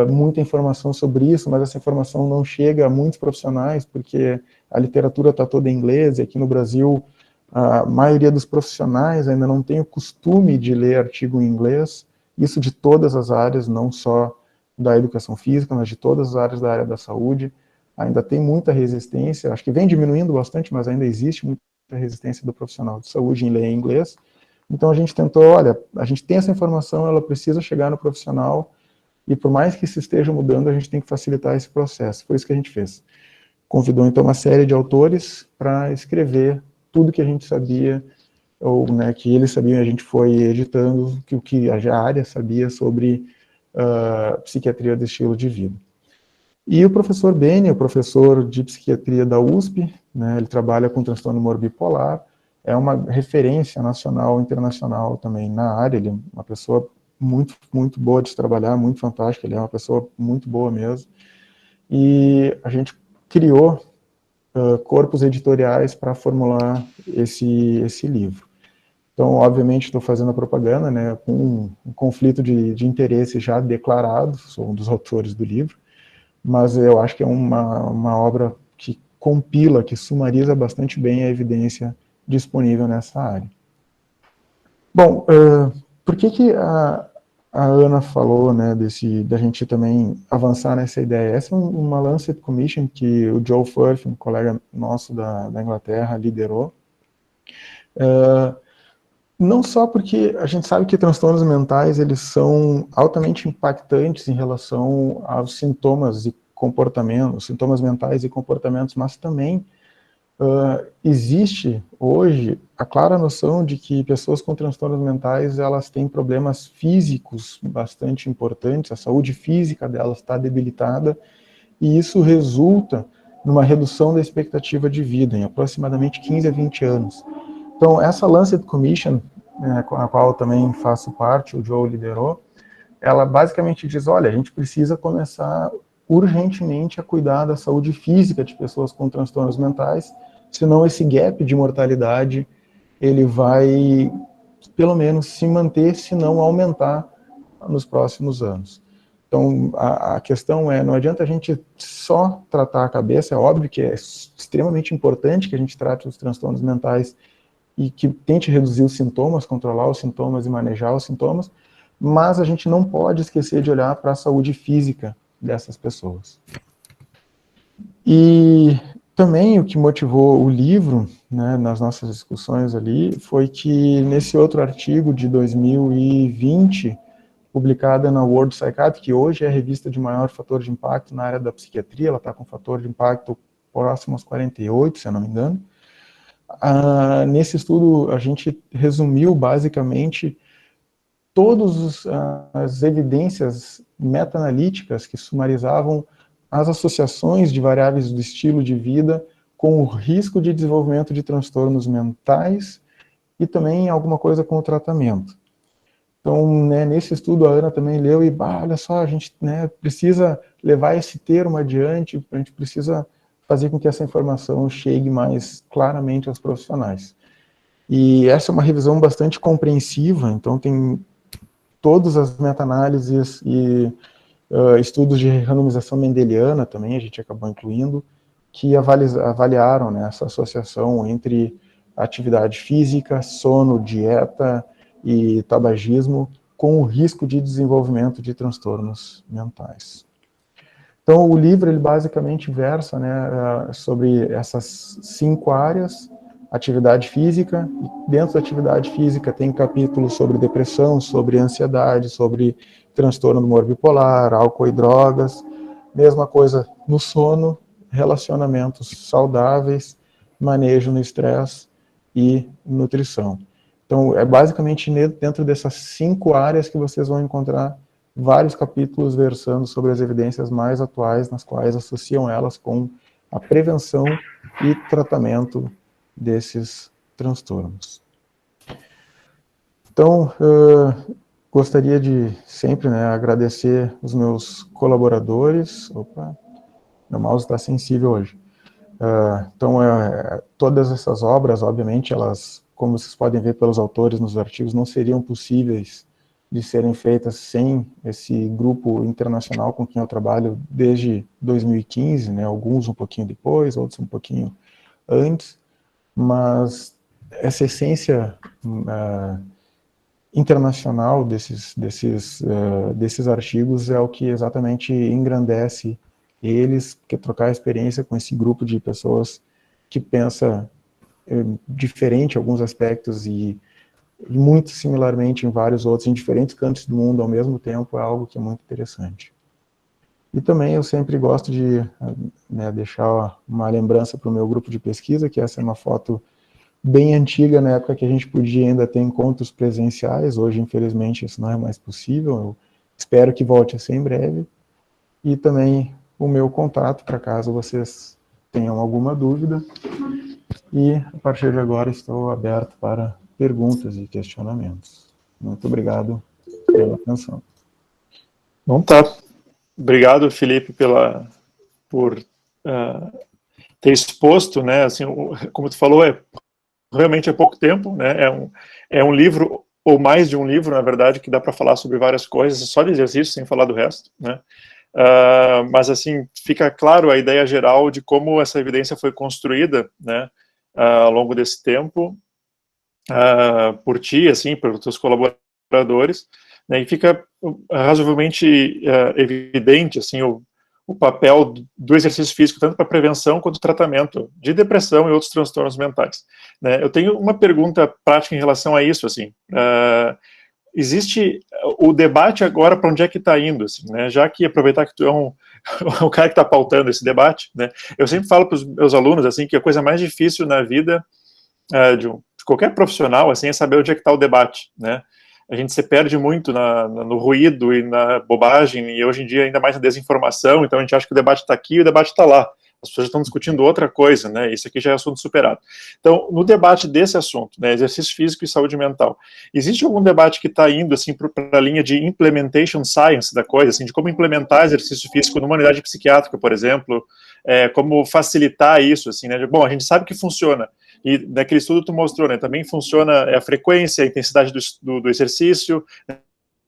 muita informação sobre isso, mas essa informação não chega a muitos profissionais, porque a literatura está toda em inglês, e aqui no Brasil a maioria dos profissionais ainda não tem o costume de ler artigo em inglês, isso de todas as áreas, não só da educação física, mas de todas as áreas da área da saúde. Ainda tem muita resistência, acho que vem diminuindo bastante, mas ainda existe muita resistência do profissional de saúde em ler em inglês. Então a gente tentou, olha, a gente tem essa informação, ela precisa chegar no profissional, e por mais que isso esteja mudando, a gente tem que facilitar esse processo. Foi isso que a gente fez. Convidou então uma série de autores para escrever tudo que a gente sabia, ou né, que eles sabiam, a gente foi editando o que a área sabia sobre psiquiatria do estilo de vida. E o professor Beni, o professor de psiquiatria da USP, né, ele trabalha com transtorno humor bipolar, é uma referência nacional e internacional também na área, ele é uma pessoa muito, muito boa de se trabalhar, muito fantástica, ele é uma pessoa muito boa mesmo. E a gente criou corpos editoriais para formular esse livro. Então, obviamente, estou fazendo a propaganda, né, com um conflito de interesse já declarado, sou um dos autores do livro, mas eu acho que é uma obra que compila, que sumariza bastante bem a evidência disponível nessa área. Bom, por que a Ana falou, né, da gente também avançar nessa ideia? Essa é uma Lancet Commission que o Joe Furth, um colega nosso da Inglaterra, liderou. Não só porque a gente sabe que transtornos mentais eles são altamente impactantes em relação aos sintomas e comportamentos, sintomas mentais e comportamentos, mas também existe hoje a clara noção de que pessoas com transtornos mentais elas têm problemas físicos bastante importantes, a saúde física delas está debilitada e isso resulta numa redução da expectativa de vida em aproximadamente 15 a 20 anos. Então, essa Lancet Commission, com a qual eu também faço parte, o Joe liderou, ela basicamente diz, olha, a gente precisa começar urgentemente a cuidar da saúde física de pessoas com transtornos mentais, senão esse gap de mortalidade, ele vai, pelo menos, se manter, se não aumentar nos próximos anos. Então, a questão é, não adianta a gente só tratar a cabeça, é óbvio que é extremamente importante que a gente trate os transtornos mentais e que tente reduzir os sintomas, controlar os sintomas e manejar os sintomas, mas a gente não pode esquecer de olhar para a saúde física dessas pessoas. E também o que motivou o livro, né, nas nossas discussões ali, foi que nesse outro artigo de 2020, publicada na World Psychiatry, que hoje é a revista de maior fator de impacto na área da psiquiatria, ela está com fator de impacto próximo aos 48, se eu não me engano. Nesse estudo, a gente resumiu basicamente todas as evidências meta-analíticas que sumarizavam as associações de variáveis do estilo de vida com o risco de desenvolvimento de transtornos mentais e também alguma coisa com o tratamento. Então, né, nesse estudo, a Ana também leu e, olha só, a gente, né, precisa levar esse termo adiante, a gente precisa fazer com que essa informação chegue mais claramente aos profissionais. E essa é uma revisão bastante compreensiva, então tem todas as meta-análises e estudos de randomização mendeliana também, a gente acabou incluindo, que avaliaram, né, essa associação entre atividade física, sono, dieta e tabagismo com o risco de desenvolvimento de transtornos mentais. Então, o livro, ele basicamente versa, né, sobre essas 5 áreas, atividade física, e dentro da atividade física tem capítulos sobre depressão, sobre ansiedade, sobre transtorno do humor bipolar, álcool e drogas, mesma coisa no sono, relacionamentos saudáveis, manejo no estresse e nutrição. Então, é basicamente dentro dessas 5 áreas que vocês vão encontrar vários capítulos versando sobre as evidências mais atuais, nas quais associam elas com a prevenção e tratamento desses transtornos. Então, gostaria de sempre, né, agradecer os meus colaboradores. Opa, meu mouse está sensível hoje. Então, todas essas obras, obviamente, elas, como vocês podem ver pelos autores nos artigos, não seriam possíveis de serem feitas sem esse grupo internacional com quem eu trabalho desde 2015, né, alguns um pouquinho depois, outros um pouquinho antes, mas essa essência internacional desses artigos é o que exatamente engrandece eles, que trocar experiência com esse grupo de pessoas que pensa diferente em alguns aspectos e muito similarmente em vários outros, em diferentes cantos do mundo ao mesmo tempo, é algo que é muito interessante. E também eu sempre gosto de, né, deixar uma lembrança para o meu grupo de pesquisa, que essa é uma foto bem antiga, na época que a gente podia ainda ter encontros presenciais. Hoje, infelizmente, isso não é mais possível. Eu espero que volte a ser em breve. E também o meu contato, para caso vocês tenham alguma dúvida. E, a partir de agora, estou aberto para perguntas e questionamentos. Muito obrigado pela atenção. Não tá. Obrigado, Felipe, por ter exposto, né, assim, como tu falou, realmente é pouco tempo, né, é um livro, ou mais de um livro, na verdade, que dá para falar sobre várias coisas, só de exercício, sem falar do resto, né, mas, assim, fica claro a ideia geral de como essa evidência foi construída, né, ao longo desse tempo, por ti, assim, pelos teus colaboradores, né, e fica razoavelmente evidente, assim, o papel do exercício físico, tanto para prevenção quanto tratamento de depressão e outros transtornos mentais, né. Eu tenho uma pergunta prática em relação a isso, assim, existe o debate agora para onde é que está indo, assim, né, já que aproveitar que tu é o cara que está pautando esse debate, né, eu sempre falo para os meus alunos, assim, que a coisa mais difícil na vida de qualquer profissional, assim, é saber onde é que está o debate, né? A gente se perde muito no ruído e na bobagem, e hoje em dia ainda mais na desinformação, então a gente acha que o debate está aqui e o debate está lá. As pessoas estão discutindo outra coisa, né? Isso aqui já é assunto superado. Então, no debate desse assunto, né, exercício físico e saúde mental, existe algum debate que está indo, assim, para a linha de implementation science da coisa, assim, de como implementar exercício físico numa unidade psiquiátrica, por exemplo, como facilitar isso, assim, né? Bom, a gente sabe que funciona, e naquele estudo tu mostrou, né, também funciona a frequência, a intensidade do exercício, né,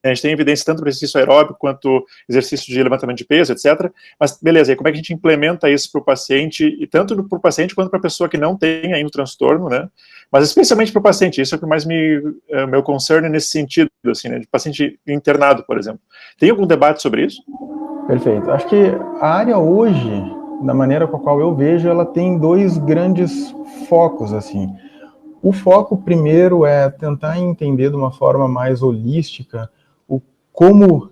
a gente tem evidência tanto para exercício aeróbico quanto exercício de levantamento de peso, etc. Mas, beleza, e como é que a gente implementa isso para o paciente, e tanto para o paciente quanto para a pessoa que não tem ainda o transtorno, né? Mas especialmente para o paciente, isso é o que mais meu concern nesse sentido, assim, né, de paciente internado, por exemplo. Tem algum debate sobre isso? Perfeito. Acho que a área hoje, da maneira com a qual eu vejo, ela tem dois grandes focos, assim. O foco primeiro é tentar entender de uma forma mais holística como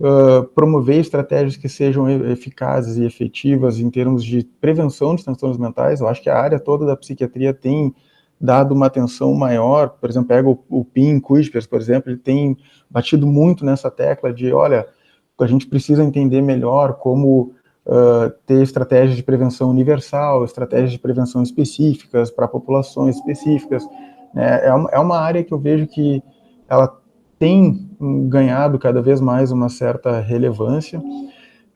promover estratégias que sejam eficazes e efetivas em termos de prevenção de transtornos mentais. Eu acho que a área toda da psiquiatria tem dado uma atenção maior. Por exemplo, pega o Pim Kuipers, por exemplo, ele tem batido muito nessa tecla de, olha, a gente precisa entender melhor como ter estratégias de prevenção universal, estratégias de prevenção específicas para populações específicas. É uma área que eu vejo que ela tem ganhado cada vez mais uma certa relevância,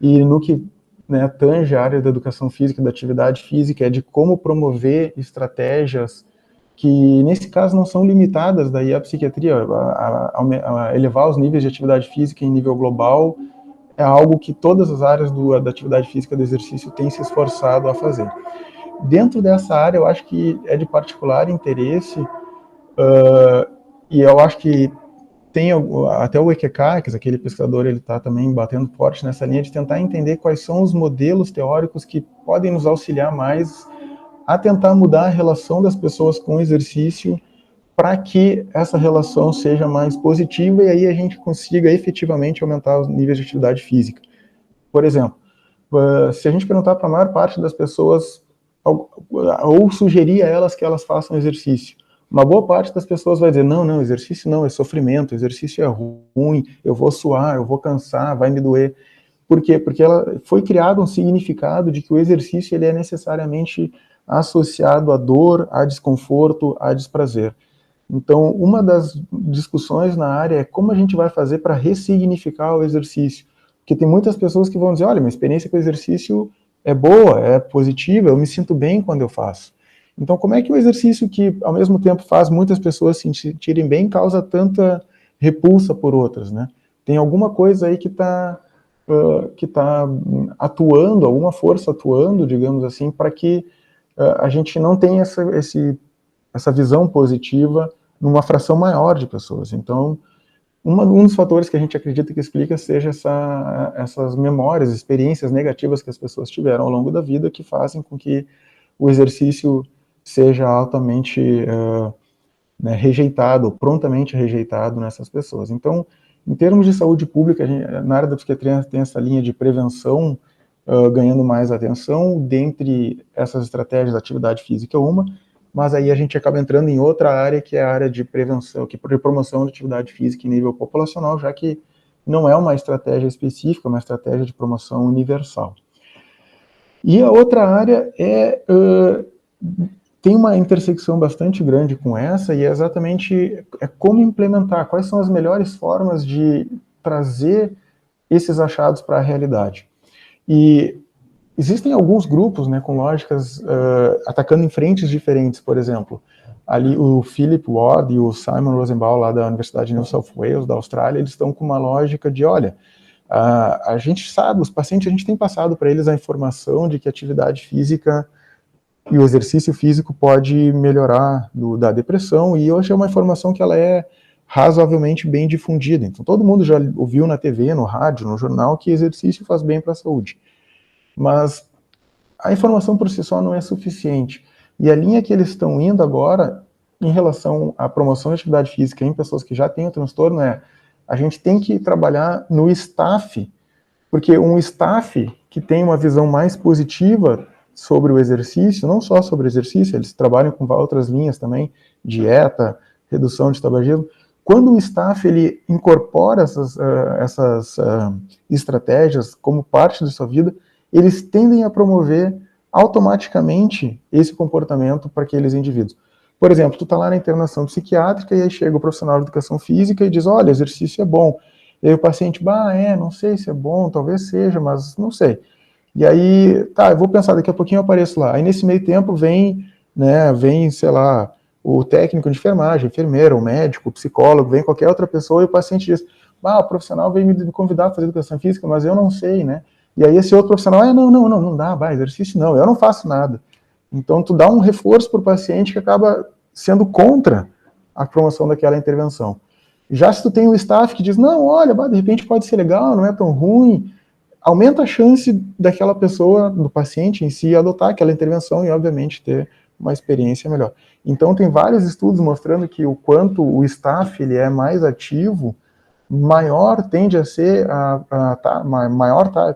e no que, né, tange a área da educação física, da atividade física, é de como promover estratégias que, nesse caso, não são limitadas daí à psiquiatria, a elevar os níveis de atividade física em nível global, é algo que todas as áreas da atividade física, do exercício, têm se esforçado a fazer. Dentro dessa área, eu acho que é de particular interesse, e eu acho que tem até o Ekekakis, aquele pesquisador, ele está também batendo forte nessa linha de tentar entender quais são os modelos teóricos que podem nos auxiliar mais a tentar mudar a relação das pessoas com o exercício para que essa relação seja mais positiva e aí a gente consiga efetivamente aumentar os níveis de atividade física. Por exemplo, se a gente perguntar para a maior parte das pessoas, ou sugerir a elas que elas façam exercício, uma boa parte das pessoas vai dizer, não, exercício não, é sofrimento, exercício é ruim, eu vou suar, eu vou cansar, vai me doer. Por quê? Porque ela foi criado um significado de que o exercício ele é necessariamente associado à dor, a desconforto, a desprazer. Então, uma das discussões na área é como a gente vai fazer para ressignificar o exercício. Porque tem muitas pessoas que vão dizer, olha, minha experiência com o exercício é boa, é positiva, eu me sinto bem quando eu faço. Então, como é que o exercício que, ao mesmo tempo, faz muitas pessoas se sentirem bem, causa tanta repulsa por outras, né? Tem alguma coisa aí que está atuando, alguma força atuando, digamos assim, para que a gente não tenha essa visão positiva numa fração maior de pessoas. Então, um dos fatores que a gente acredita que explica seja essas memórias, experiências negativas que as pessoas tiveram ao longo da vida, que fazem com que o exercício seja altamente né, rejeitado, ou prontamente rejeitado nessas pessoas. Então, em termos de saúde pública, na área da psiquiatria tem essa linha de prevenção ganhando mais atenção. Dentre essas estratégias, a atividade física é uma, mas aí a gente acaba entrando em outra área, que é a área de prevenção, de promoção de atividade física em nível populacional, já que não é uma estratégia específica, é uma estratégia de promoção universal. E a outra área tem uma intersecção bastante grande com essa, e é exatamente como implementar, quais são as melhores formas de trazer esses achados para a realidade. E existem alguns grupos, né, com lógicas atacando em frentes diferentes. Por exemplo, ali o Philip Ward e o Simon Rosenbaum, lá da Universidade de New South Wales, da Austrália, eles estão com uma lógica de, olha, a gente sabe, os pacientes, a gente tem passado para eles a informação de que a atividade física e o exercício físico pode melhorar da depressão, e hoje é uma informação que ela é razoavelmente bem difundida. Então, todo mundo já ouviu na TV, no rádio, no jornal, que exercício faz bem para a saúde. Mas a informação por si só não é suficiente. E a linha que eles estão indo agora, em relação à promoção de atividade física em pessoas que já têm o transtorno, a gente tem que trabalhar no staff, porque um staff que tem uma visão mais positiva sobre o exercício, não só sobre o exercício, eles trabalham com outras linhas também, dieta, redução de tabagismo. Quando o staff ele incorpora essas estratégias como parte da sua vida, eles tendem a promover automaticamente esse comportamento para aqueles indivíduos. Por exemplo, tu está lá na internação psiquiátrica e aí chega o profissional de educação física e diz, olha, exercício é bom. E aí o paciente, não sei se é bom, talvez seja, mas não sei. E aí, tá, eu vou pensar, daqui a pouquinho eu apareço lá. Aí nesse meio tempo vem, sei lá, o técnico de enfermagem, enfermeiro, o médico, o psicólogo, vem qualquer outra pessoa e o paciente diz, o profissional veio me convidar a fazer educação física, mas eu não sei, né? E aí esse outro profissional, não dá, exercício não, eu não faço nada. Então tu dá um reforço para o paciente que acaba sendo contra a promoção daquela intervenção. Já se tu tem um staff que diz, não, olha, de repente pode ser legal, não é tão ruim, aumenta a chance daquela pessoa, do paciente em si, adotar aquela intervenção e, obviamente, ter uma experiência melhor. Então, tem vários estudos mostrando que o quanto o staff ele é mais ativo, maior tende a ser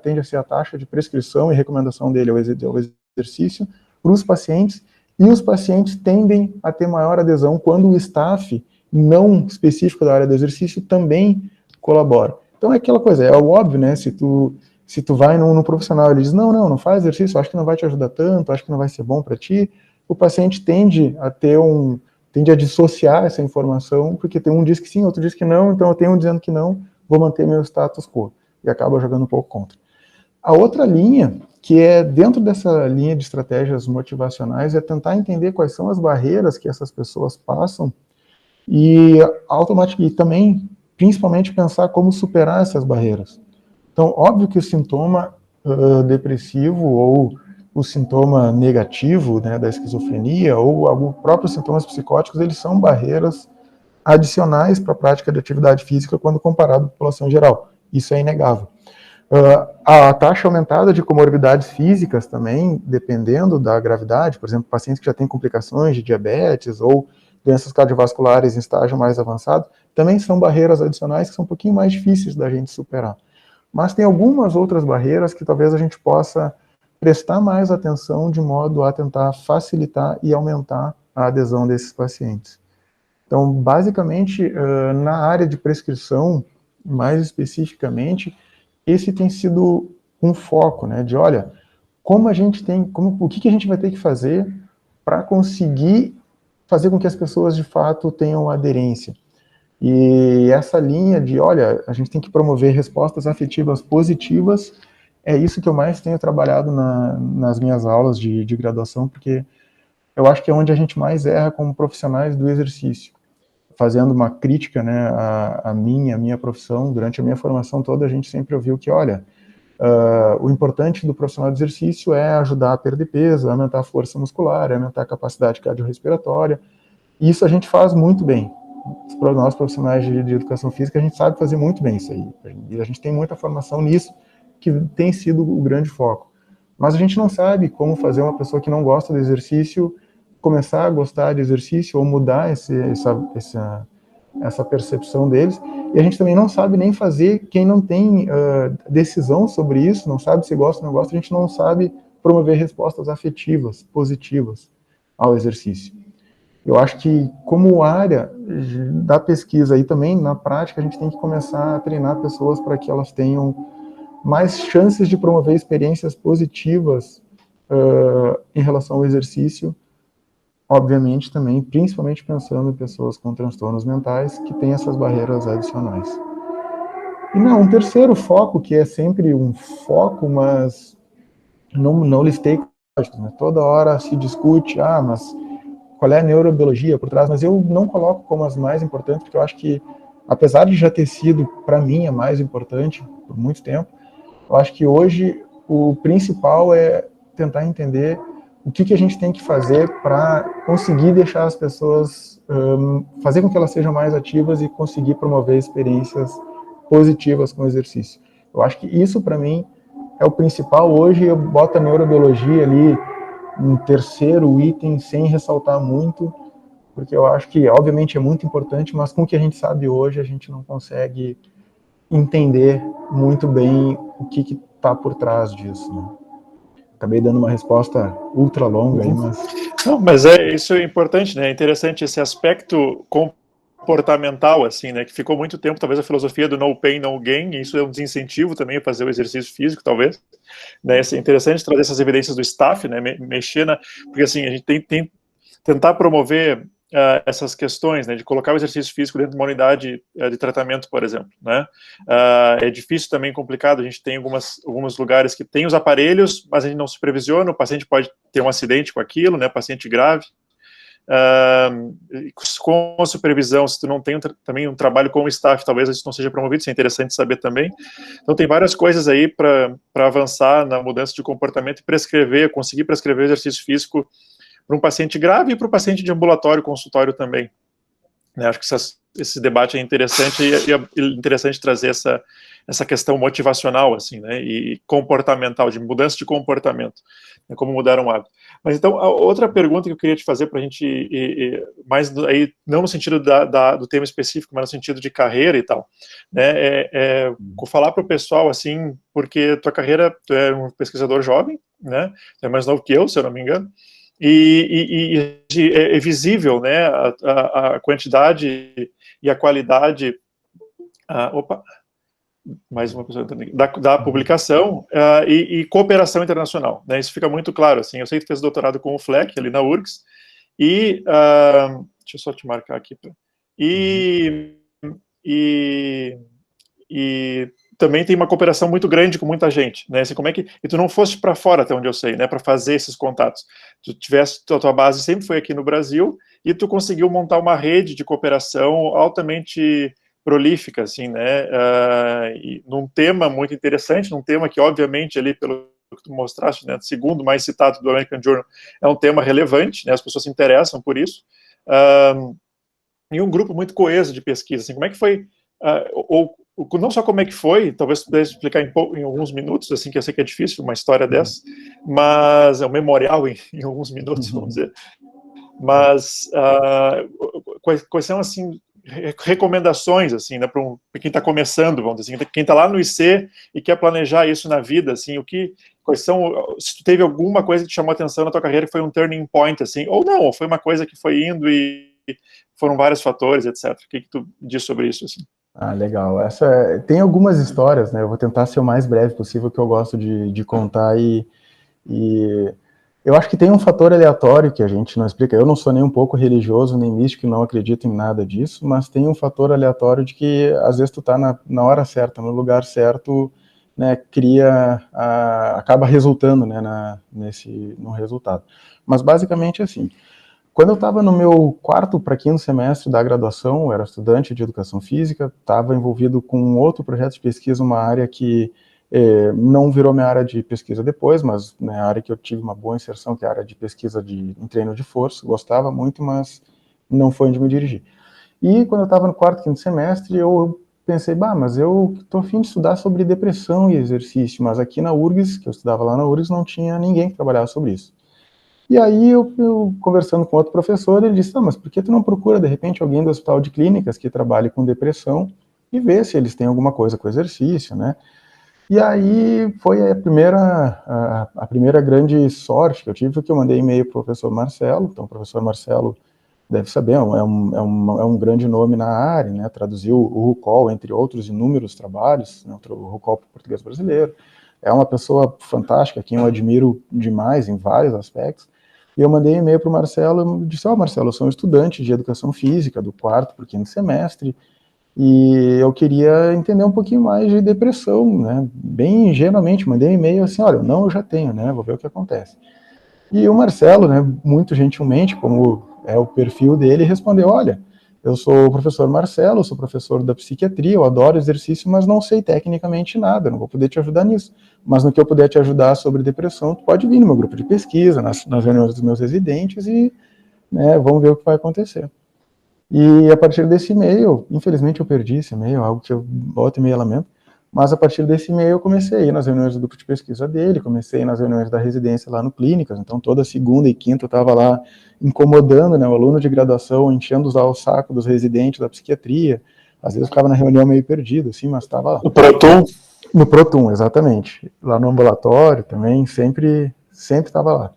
tende a ser a taxa de prescrição e recomendação dele ao exercício para os pacientes, e os pacientes tendem a ter maior adesão quando o staff não específico da área do exercício também colabora. Então é aquela coisa, é o óbvio, né? Se tu vai no profissional e ele diz, não faz exercício, acho que não vai te ajudar tanto, acho que não vai ser bom para ti, o paciente tende a dissociar essa informação, porque tem um diz que sim, outro diz que não, então eu tenho um dizendo que não, vou manter meu status quo, e acaba jogando um pouco contra. A outra linha, que é dentro dessa linha de estratégias motivacionais, é tentar entender quais são as barreiras que essas pessoas passam, e também, principalmente, pensar como superar essas barreiras. Então, óbvio que o sintoma depressivo ou o sintoma negativo, né, da esquizofrenia ou alguns próprios sintomas psicóticos, eles são barreiras adicionais para a prática de atividade física quando comparado à população geral. Isso é inegável. A taxa aumentada de comorbidades físicas também, dependendo da gravidade, por exemplo, pacientes que já têm complicações de diabetes ou doenças cardiovasculares em estágio mais avançado, também são barreiras adicionais que são um pouquinho mais difíceis da gente superar. Mas tem algumas outras barreiras que talvez a gente possa prestar mais atenção de modo a tentar facilitar e aumentar a adesão desses pacientes. Então, basicamente, na área de prescrição, mais especificamente, esse tem sido um foco, né, de olha, o que a gente vai ter que fazer para conseguir fazer com que as pessoas, de fato, tenham aderência. E essa linha de, olha, a gente tem que promover respostas afetivas positivas, é isso que eu mais tenho trabalhado nas minhas aulas de graduação, porque eu acho que é onde a gente mais erra como profissionais do exercício. Fazendo uma crítica, né, à minha profissão, durante a minha formação toda, a gente sempre ouviu que, olha, o importante do profissional de exercício é ajudar a perder peso, aumentar a força muscular, aumentar a capacidade cardiorrespiratória. Isso a gente faz muito bem. Nós profissionais de educação física, a gente sabe fazer muito bem isso aí. E a gente tem muita formação nisso, que tem sido o grande foco. Mas a gente não sabe como fazer uma pessoa que não gosta do exercício começar a gostar de exercício ou mudar essa percepção deles, e a gente também não sabe nem fazer, quem não tem decisão sobre isso, não sabe se gosta ou não gosta, a gente não sabe promover respostas afetivas, positivas ao exercício. Eu acho que, como área da pesquisa e também na prática, a gente tem que começar a treinar pessoas para que elas tenham mais chances de promover experiências positivas em relação ao exercício, obviamente também, principalmente pensando em pessoas com transtornos mentais que têm essas barreiras adicionais. E não, um terceiro foco, que é sempre um foco, mas não listei, né? Toda hora se discute, mas qual é a neurobiologia por trás, mas eu não coloco como as mais importantes, porque eu acho que, apesar de já ter sido, para mim, a mais importante por muito tempo, eu acho que hoje o principal é tentar entender o que a gente tem que fazer para conseguir deixar as pessoas, fazer com que elas sejam mais ativas e conseguir promover experiências positivas com o exercício. Eu acho que isso, para mim, é o principal. Hoje eu boto a neurobiologia ali um terceiro item, sem ressaltar muito, porque eu acho que, obviamente, é muito importante, mas com o que a gente sabe hoje, a gente não consegue entender muito bem o que está por trás disso, né? Acabei dando uma resposta ultra longa aí, mas... Não, mas isso é importante, né? É interessante esse aspecto comportamental, assim, né? Que ficou muito tempo, talvez, a filosofia do no pain, no gain, e isso é um desincentivo também a fazer o exercício físico, talvez. Né? É interessante trazer essas evidências do staff, né? Mexer porque, assim, a gente tem tentar promover essas questões, né, de colocar o exercício físico dentro de uma unidade de tratamento, por exemplo, né, é difícil também, complicado, a gente tem alguns lugares que tem os aparelhos, mas a gente não supervisiona, o paciente pode ter um acidente com aquilo, né, paciente grave, com a supervisão, se tu não tem também um trabalho com o staff, talvez isso não seja promovido, isso é interessante saber também. Então tem várias coisas aí para avançar na mudança de comportamento e conseguir prescrever exercício físico para um paciente grave e para o paciente de ambulatório, consultório também. Né, acho que esse debate é interessante e é interessante trazer essa questão motivacional, assim, né, e comportamental, de mudança de comportamento, né, como mudar um hábito. Mas então, a outra pergunta que eu queria te fazer para a gente, mais aí, não no sentido do tema específico, mas no sentido de carreira e tal, né, falar para o pessoal, assim, porque tu é um pesquisador jovem, né, tu é mais novo que eu, se eu não me engano, e é visível, né, a quantidade e a qualidade, mais uma pessoa da publicação e cooperação internacional, né, isso fica muito claro, assim, eu sei que tu fez doutorado com o FLEC, ali na URGS, e, deixa eu só te marcar aqui, e também tem uma cooperação muito grande com muita gente, né? Assim, como é que e tu não foste para fora, até onde eu sei, né? Para fazer esses contatos. Tua base sempre foi aqui no Brasil e tu conseguiu montar uma rede de cooperação altamente prolífica, assim, né? E num tema muito interessante, num tema que obviamente ali pelo que tu mostraste, né? Segundo mais citado do American Journal, é um tema relevante, né? As pessoas se interessam por isso. E um grupo muito coeso de pesquisa, assim, como é que foi ou não só como é que foi, talvez pudesse explicar em alguns minutos, assim, que eu sei que é difícil uma história dessa, mas é um memorial em alguns minutos, vamos dizer. Mas quais são, assim, recomendações, assim, né, para quem está começando, vamos dizer assim, quem está lá no IC e quer planejar isso na vida, assim, quais são, se tu teve alguma coisa que te chamou a atenção na tua carreira que foi um turning point, assim, ou não, ou foi uma coisa que foi indo e foram vários fatores, etc. O que tu diz sobre isso, assim? Legal. Tem algumas histórias, né? Eu vou tentar ser o mais breve possível, que eu gosto de contar e eu acho que tem um fator aleatório que a gente não explica. Eu não sou nem um pouco religioso, nem místico, não acredito em nada disso, mas tem um fator aleatório de que às vezes tu tá na hora certa, no lugar certo, né? Acaba resultando, né? No resultado. Mas basicamente assim. Quando eu estava no meu 4º para 5º semestre da graduação, eu era estudante de educação física, estava envolvido com outro projeto de pesquisa, uma área que não virou minha área de pesquisa depois, mas né, a área que eu tive uma boa inserção, que é a área de pesquisa em treino de força, gostava muito, mas não foi onde me dirigi. E quando eu estava no 4º, 5º semestre, eu pensei, mas eu estou a fim de estudar sobre depressão e exercício, mas aqui na URGS, que eu estudava lá na URGS, não tinha ninguém que trabalhava sobre isso. E aí, eu conversando com outro professor, ele disse, mas por que tu não procura, de repente, alguém do hospital de clínicas que trabalhe com depressão e vê se eles têm alguma coisa com exercício, né? E aí foi a primeira grande sorte que eu tive, foi que eu mandei e-mail para o professor Marcelo. Então, o professor Marcelo deve saber, é um grande nome na área, né? Traduziu o RUCOL, entre outros inúmeros trabalhos, né? O RUCOL para o português brasileiro. É uma pessoa fantástica, quem eu admiro demais em vários aspectos. E eu mandei e-mail para o Marcelo e disse, Marcelo, eu sou um estudante de educação física do 4º para o 5º semestre, e eu queria entender um pouquinho mais de depressão, né? Bem ingenuamente, mandei um e-mail assim, olha, não, eu já tenho, né? Vou ver o que acontece. E o Marcelo, né, muito gentilmente, como é o perfil dele, respondeu, olha, eu sou o professor Marcelo, sou professor da psiquiatria, eu adoro exercício, mas não sei tecnicamente nada, não vou poder te ajudar nisso. Mas no que eu puder te ajudar sobre depressão, tu pode vir no meu grupo de pesquisa, nas reuniões dos meus residentes e, né, vamos ver o que vai acontecer. E a partir desse e-mail, infelizmente eu perdi esse e-mail, algo que eu volta e meia lamento, mas a partir desse e-mail eu comecei a ir nas reuniões do grupo de pesquisa dele, comecei nas reuniões da residência lá no Clínicas, então toda segunda e quinta eu estava lá incomodando, né, o aluno de graduação, enchendo o saco dos residentes da psiquiatria, às vezes eu ficava na reunião meio perdido, assim, mas estava lá. O Proton? No Protum, exatamente. Lá no ambulatório também, sempre estava lá.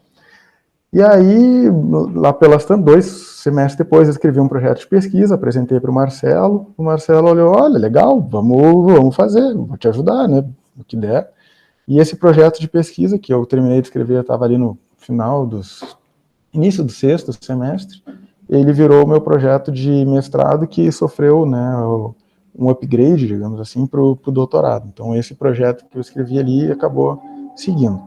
E aí, lá pelas 2 semestres depois, eu escrevi um projeto de pesquisa, apresentei para o Marcelo olhou, olha, legal, vamos fazer, vou te ajudar, né, o que der. E esse projeto de pesquisa, que eu terminei de escrever, estava ali no início do 6º semestre, ele virou o meu projeto de mestrado que sofreu, né, um upgrade, digamos assim, para o doutorado. Então, esse projeto que eu escrevi ali acabou seguindo.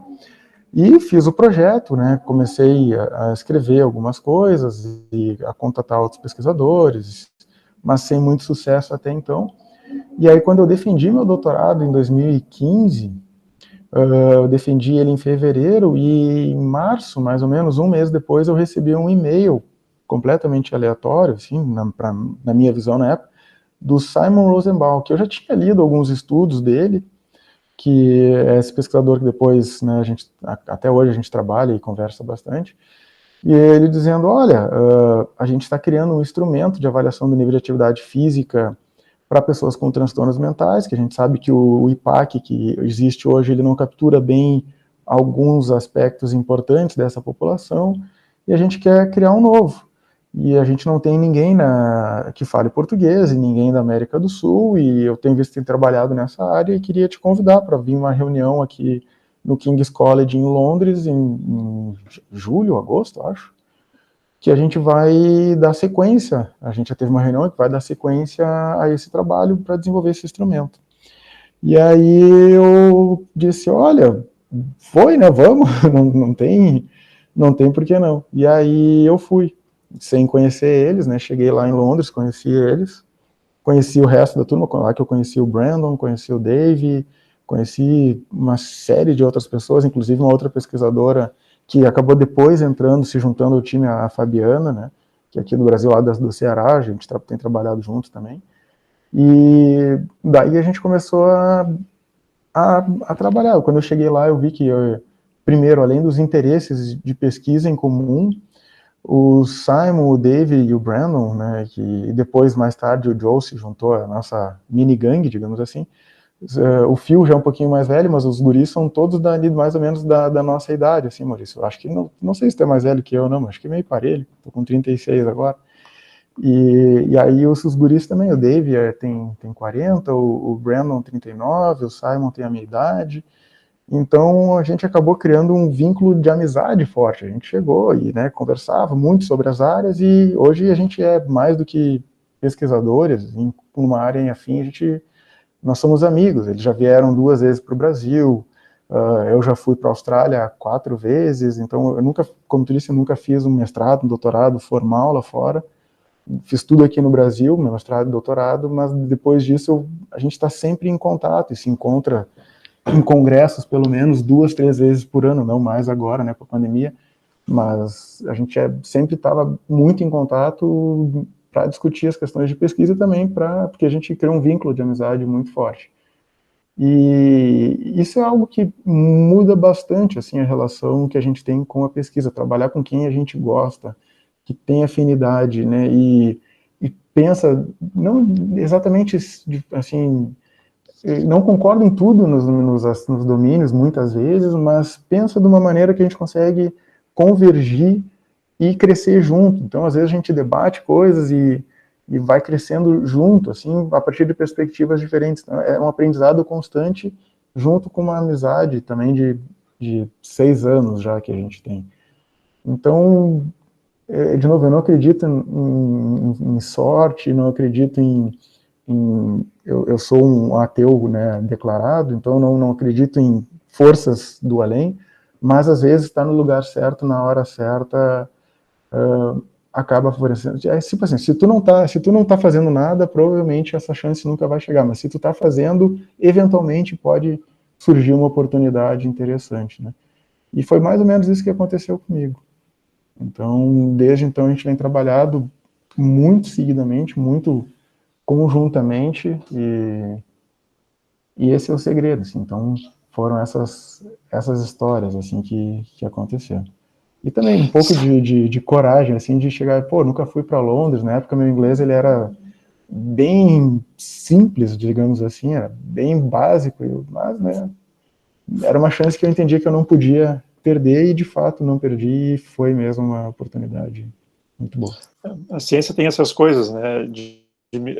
E fiz o projeto, né, comecei a escrever algumas coisas e a contatar outros pesquisadores, mas sem muito sucesso até então. E aí, quando eu defendi meu doutorado em 2015, eu defendi ele em fevereiro e em março, mais ou menos um mês depois, eu recebi um e-mail completamente aleatório, assim, na minha visão na época, do Simon Rosenbaum, que eu já tinha lido alguns estudos dele, que é esse pesquisador que depois, né, até hoje a gente trabalha e conversa bastante, e ele dizendo, olha, a gente está criando um instrumento de avaliação do nível de atividade física para pessoas com transtornos mentais, que a gente sabe que o IPAC que existe hoje, ele não captura bem alguns aspectos importantes dessa população, e a gente quer criar um novo. E a gente não tem ninguém que fale português, e ninguém da América do Sul, e eu tenho visto que tem trabalhado nessa área, e queria te convidar para vir uma reunião aqui no King's College em Londres, em julho, agosto, acho, que a gente vai dar sequência, a gente já teve uma reunião que vai dar sequência a esse trabalho para desenvolver esse instrumento. E aí eu disse, olha, foi, né, vamos, não tem por que não. E aí eu fui, sem conhecer eles, né, cheguei lá em Londres, conheci eles, conheci o resto da turma, lá que eu conheci o Brandon, conheci o Dave, conheci uma série de outras pessoas, inclusive uma outra pesquisadora que acabou depois entrando, se juntando ao time, a Fabiana, né, que é aqui do Brasil, lá do Ceará, a gente tem trabalhado juntos também. E daí a gente começou a trabalhar. Quando eu cheguei lá, eu vi que, primeiro, além dos interesses de pesquisa em comum, o Simon, o Dave e o Brandon, né, que depois, mais tarde, o Joe se juntou à nossa mini gangue, digamos assim. O Phil já é um pouquinho mais velho, mas os guris são todos mais ou menos da nossa idade, assim, Maurício. Eu acho que, não sei se tu é mais velho que eu, não, mas acho que é meio parelho. Tô com 36 agora. E aí os guris também, o Dave tem 40, o Brandon 39, o Simon tem a minha idade. Então a gente acabou criando um vínculo de amizade forte. A gente chegou e, né, conversava muito sobre as áreas, e hoje a gente é mais do que pesquisadores em uma área em afim, nós somos amigos. Eles já vieram 2 vezes para o Brasil, eu já fui para a Austrália 4 vezes, então eu nunca, como tu disse, eu nunca fiz um mestrado, um doutorado formal lá fora. Fiz tudo aqui no Brasil, meu mestrado e doutorado, mas depois disso a gente está sempre em contato e se encontra em congressos pelo menos 2, 3 vezes por ano, não mais agora, né, com a pandemia, mas a gente sempre estava muito em contato para discutir as questões de pesquisa também, porque a gente criou um vínculo de amizade muito forte. E isso é algo que muda bastante, assim, a relação que a gente tem com a pesquisa, trabalhar com quem a gente gosta, que tem afinidade, né, e pensa, não exatamente, assim, não concorda em tudo nos domínios, muitas vezes, mas pensa de uma maneira que a gente consegue convergir e crescer junto. Então, às vezes a gente debate coisas e vai crescendo junto, assim, a partir de perspectivas diferentes. Então, é um aprendizado constante, junto com uma amizade também de 6 anos já que a gente tem. Então, de novo, eu não acredito em sorte, não acredito eu sou um ateu, né, declarado, então não acredito em forças do além, mas às vezes está no lugar certo, na hora certa, acaba favorecendo. É tipo assim, se tu não tá fazendo nada, provavelmente essa chance nunca vai chegar, mas se tu tá fazendo, eventualmente pode surgir uma oportunidade interessante, né? E foi mais ou menos isso que aconteceu comigo. Então, desde então a gente vem trabalhado muito seguidamente, muito conjuntamente, e esse é o segredo, assim. Então, foram essas histórias, assim, que aconteceram. E também um pouco de coragem, assim, de chegar, pô, nunca fui para Londres, na época meu inglês, ele era bem simples, digamos assim, era bem básico, mas, né, era uma chance que eu entendia que eu não podia perder, e de fato não perdi, e foi mesmo uma oportunidade muito boa. A ciência tem essas coisas, né,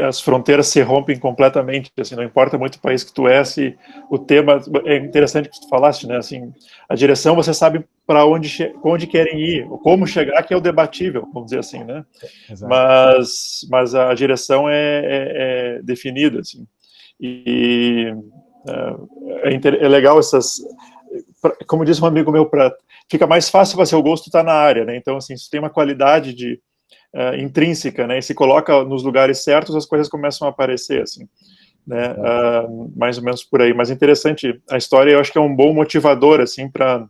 as fronteiras se rompem completamente, assim, não importa muito o país que tu é, se o tema, é interessante que tu falaste, né, assim, a direção você sabe para onde querem ir, como chegar, que é o debatível, vamos dizer assim, né, Exato. mas a direção é definida, assim, e é legal como disse um amigo meu, fica mais fácil fazer o gosto estar na área, né, então, assim, se tem uma qualidade intrínseca, né, e se coloca nos lugares certos, as coisas começam a aparecer, assim, né, mais ou menos por aí. Mas interessante, a história eu acho que é um bom motivador, assim, para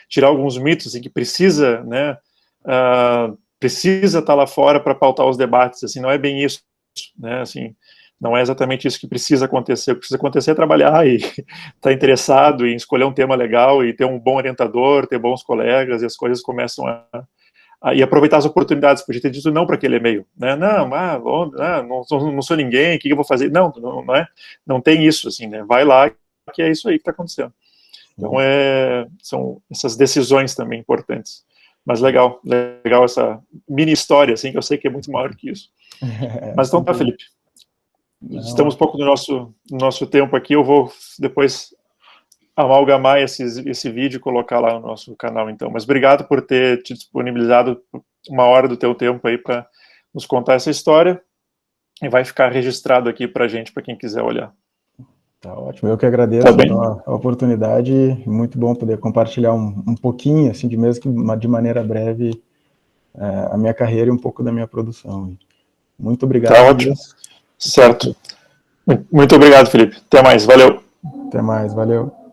tirar alguns mitos, assim, que precisa, né, precisa estar lá fora para pautar os debates, assim, não é bem isso, né, assim, não é exatamente isso que precisa acontecer. O que precisa acontecer é trabalhar e estar interessado em escolher um tema legal e ter um bom orientador, ter bons colegas, e as coisas começam e aproveitar as oportunidades. Podia ter dito não para aquele e-mail, né? Não sou ninguém, o que eu vou fazer? Não é, não tem isso, assim, né? Vai lá, que é isso aí que está acontecendo. Então, são essas decisões também importantes. Mas legal essa mini história, assim, que eu sei que é muito maior que isso. Mas então tá, Felipe. Estamos um pouco no nosso tempo aqui, eu vou depois amalgamar esse vídeo e colocar lá no nosso canal, então. Mas obrigado por ter te disponibilizado uma hora do teu tempo aí para nos contar essa história, e vai ficar registrado aqui para gente, para quem quiser olhar. Tá ótimo, eu que agradeço a oportunidade, muito bom poder compartilhar um pouquinho, assim, mesmo que de maneira breve, a minha carreira e um pouco da minha produção. Muito obrigado. Tá ótimo, certo. Muito obrigado, Felipe. Até mais, valeu. Até mais, valeu.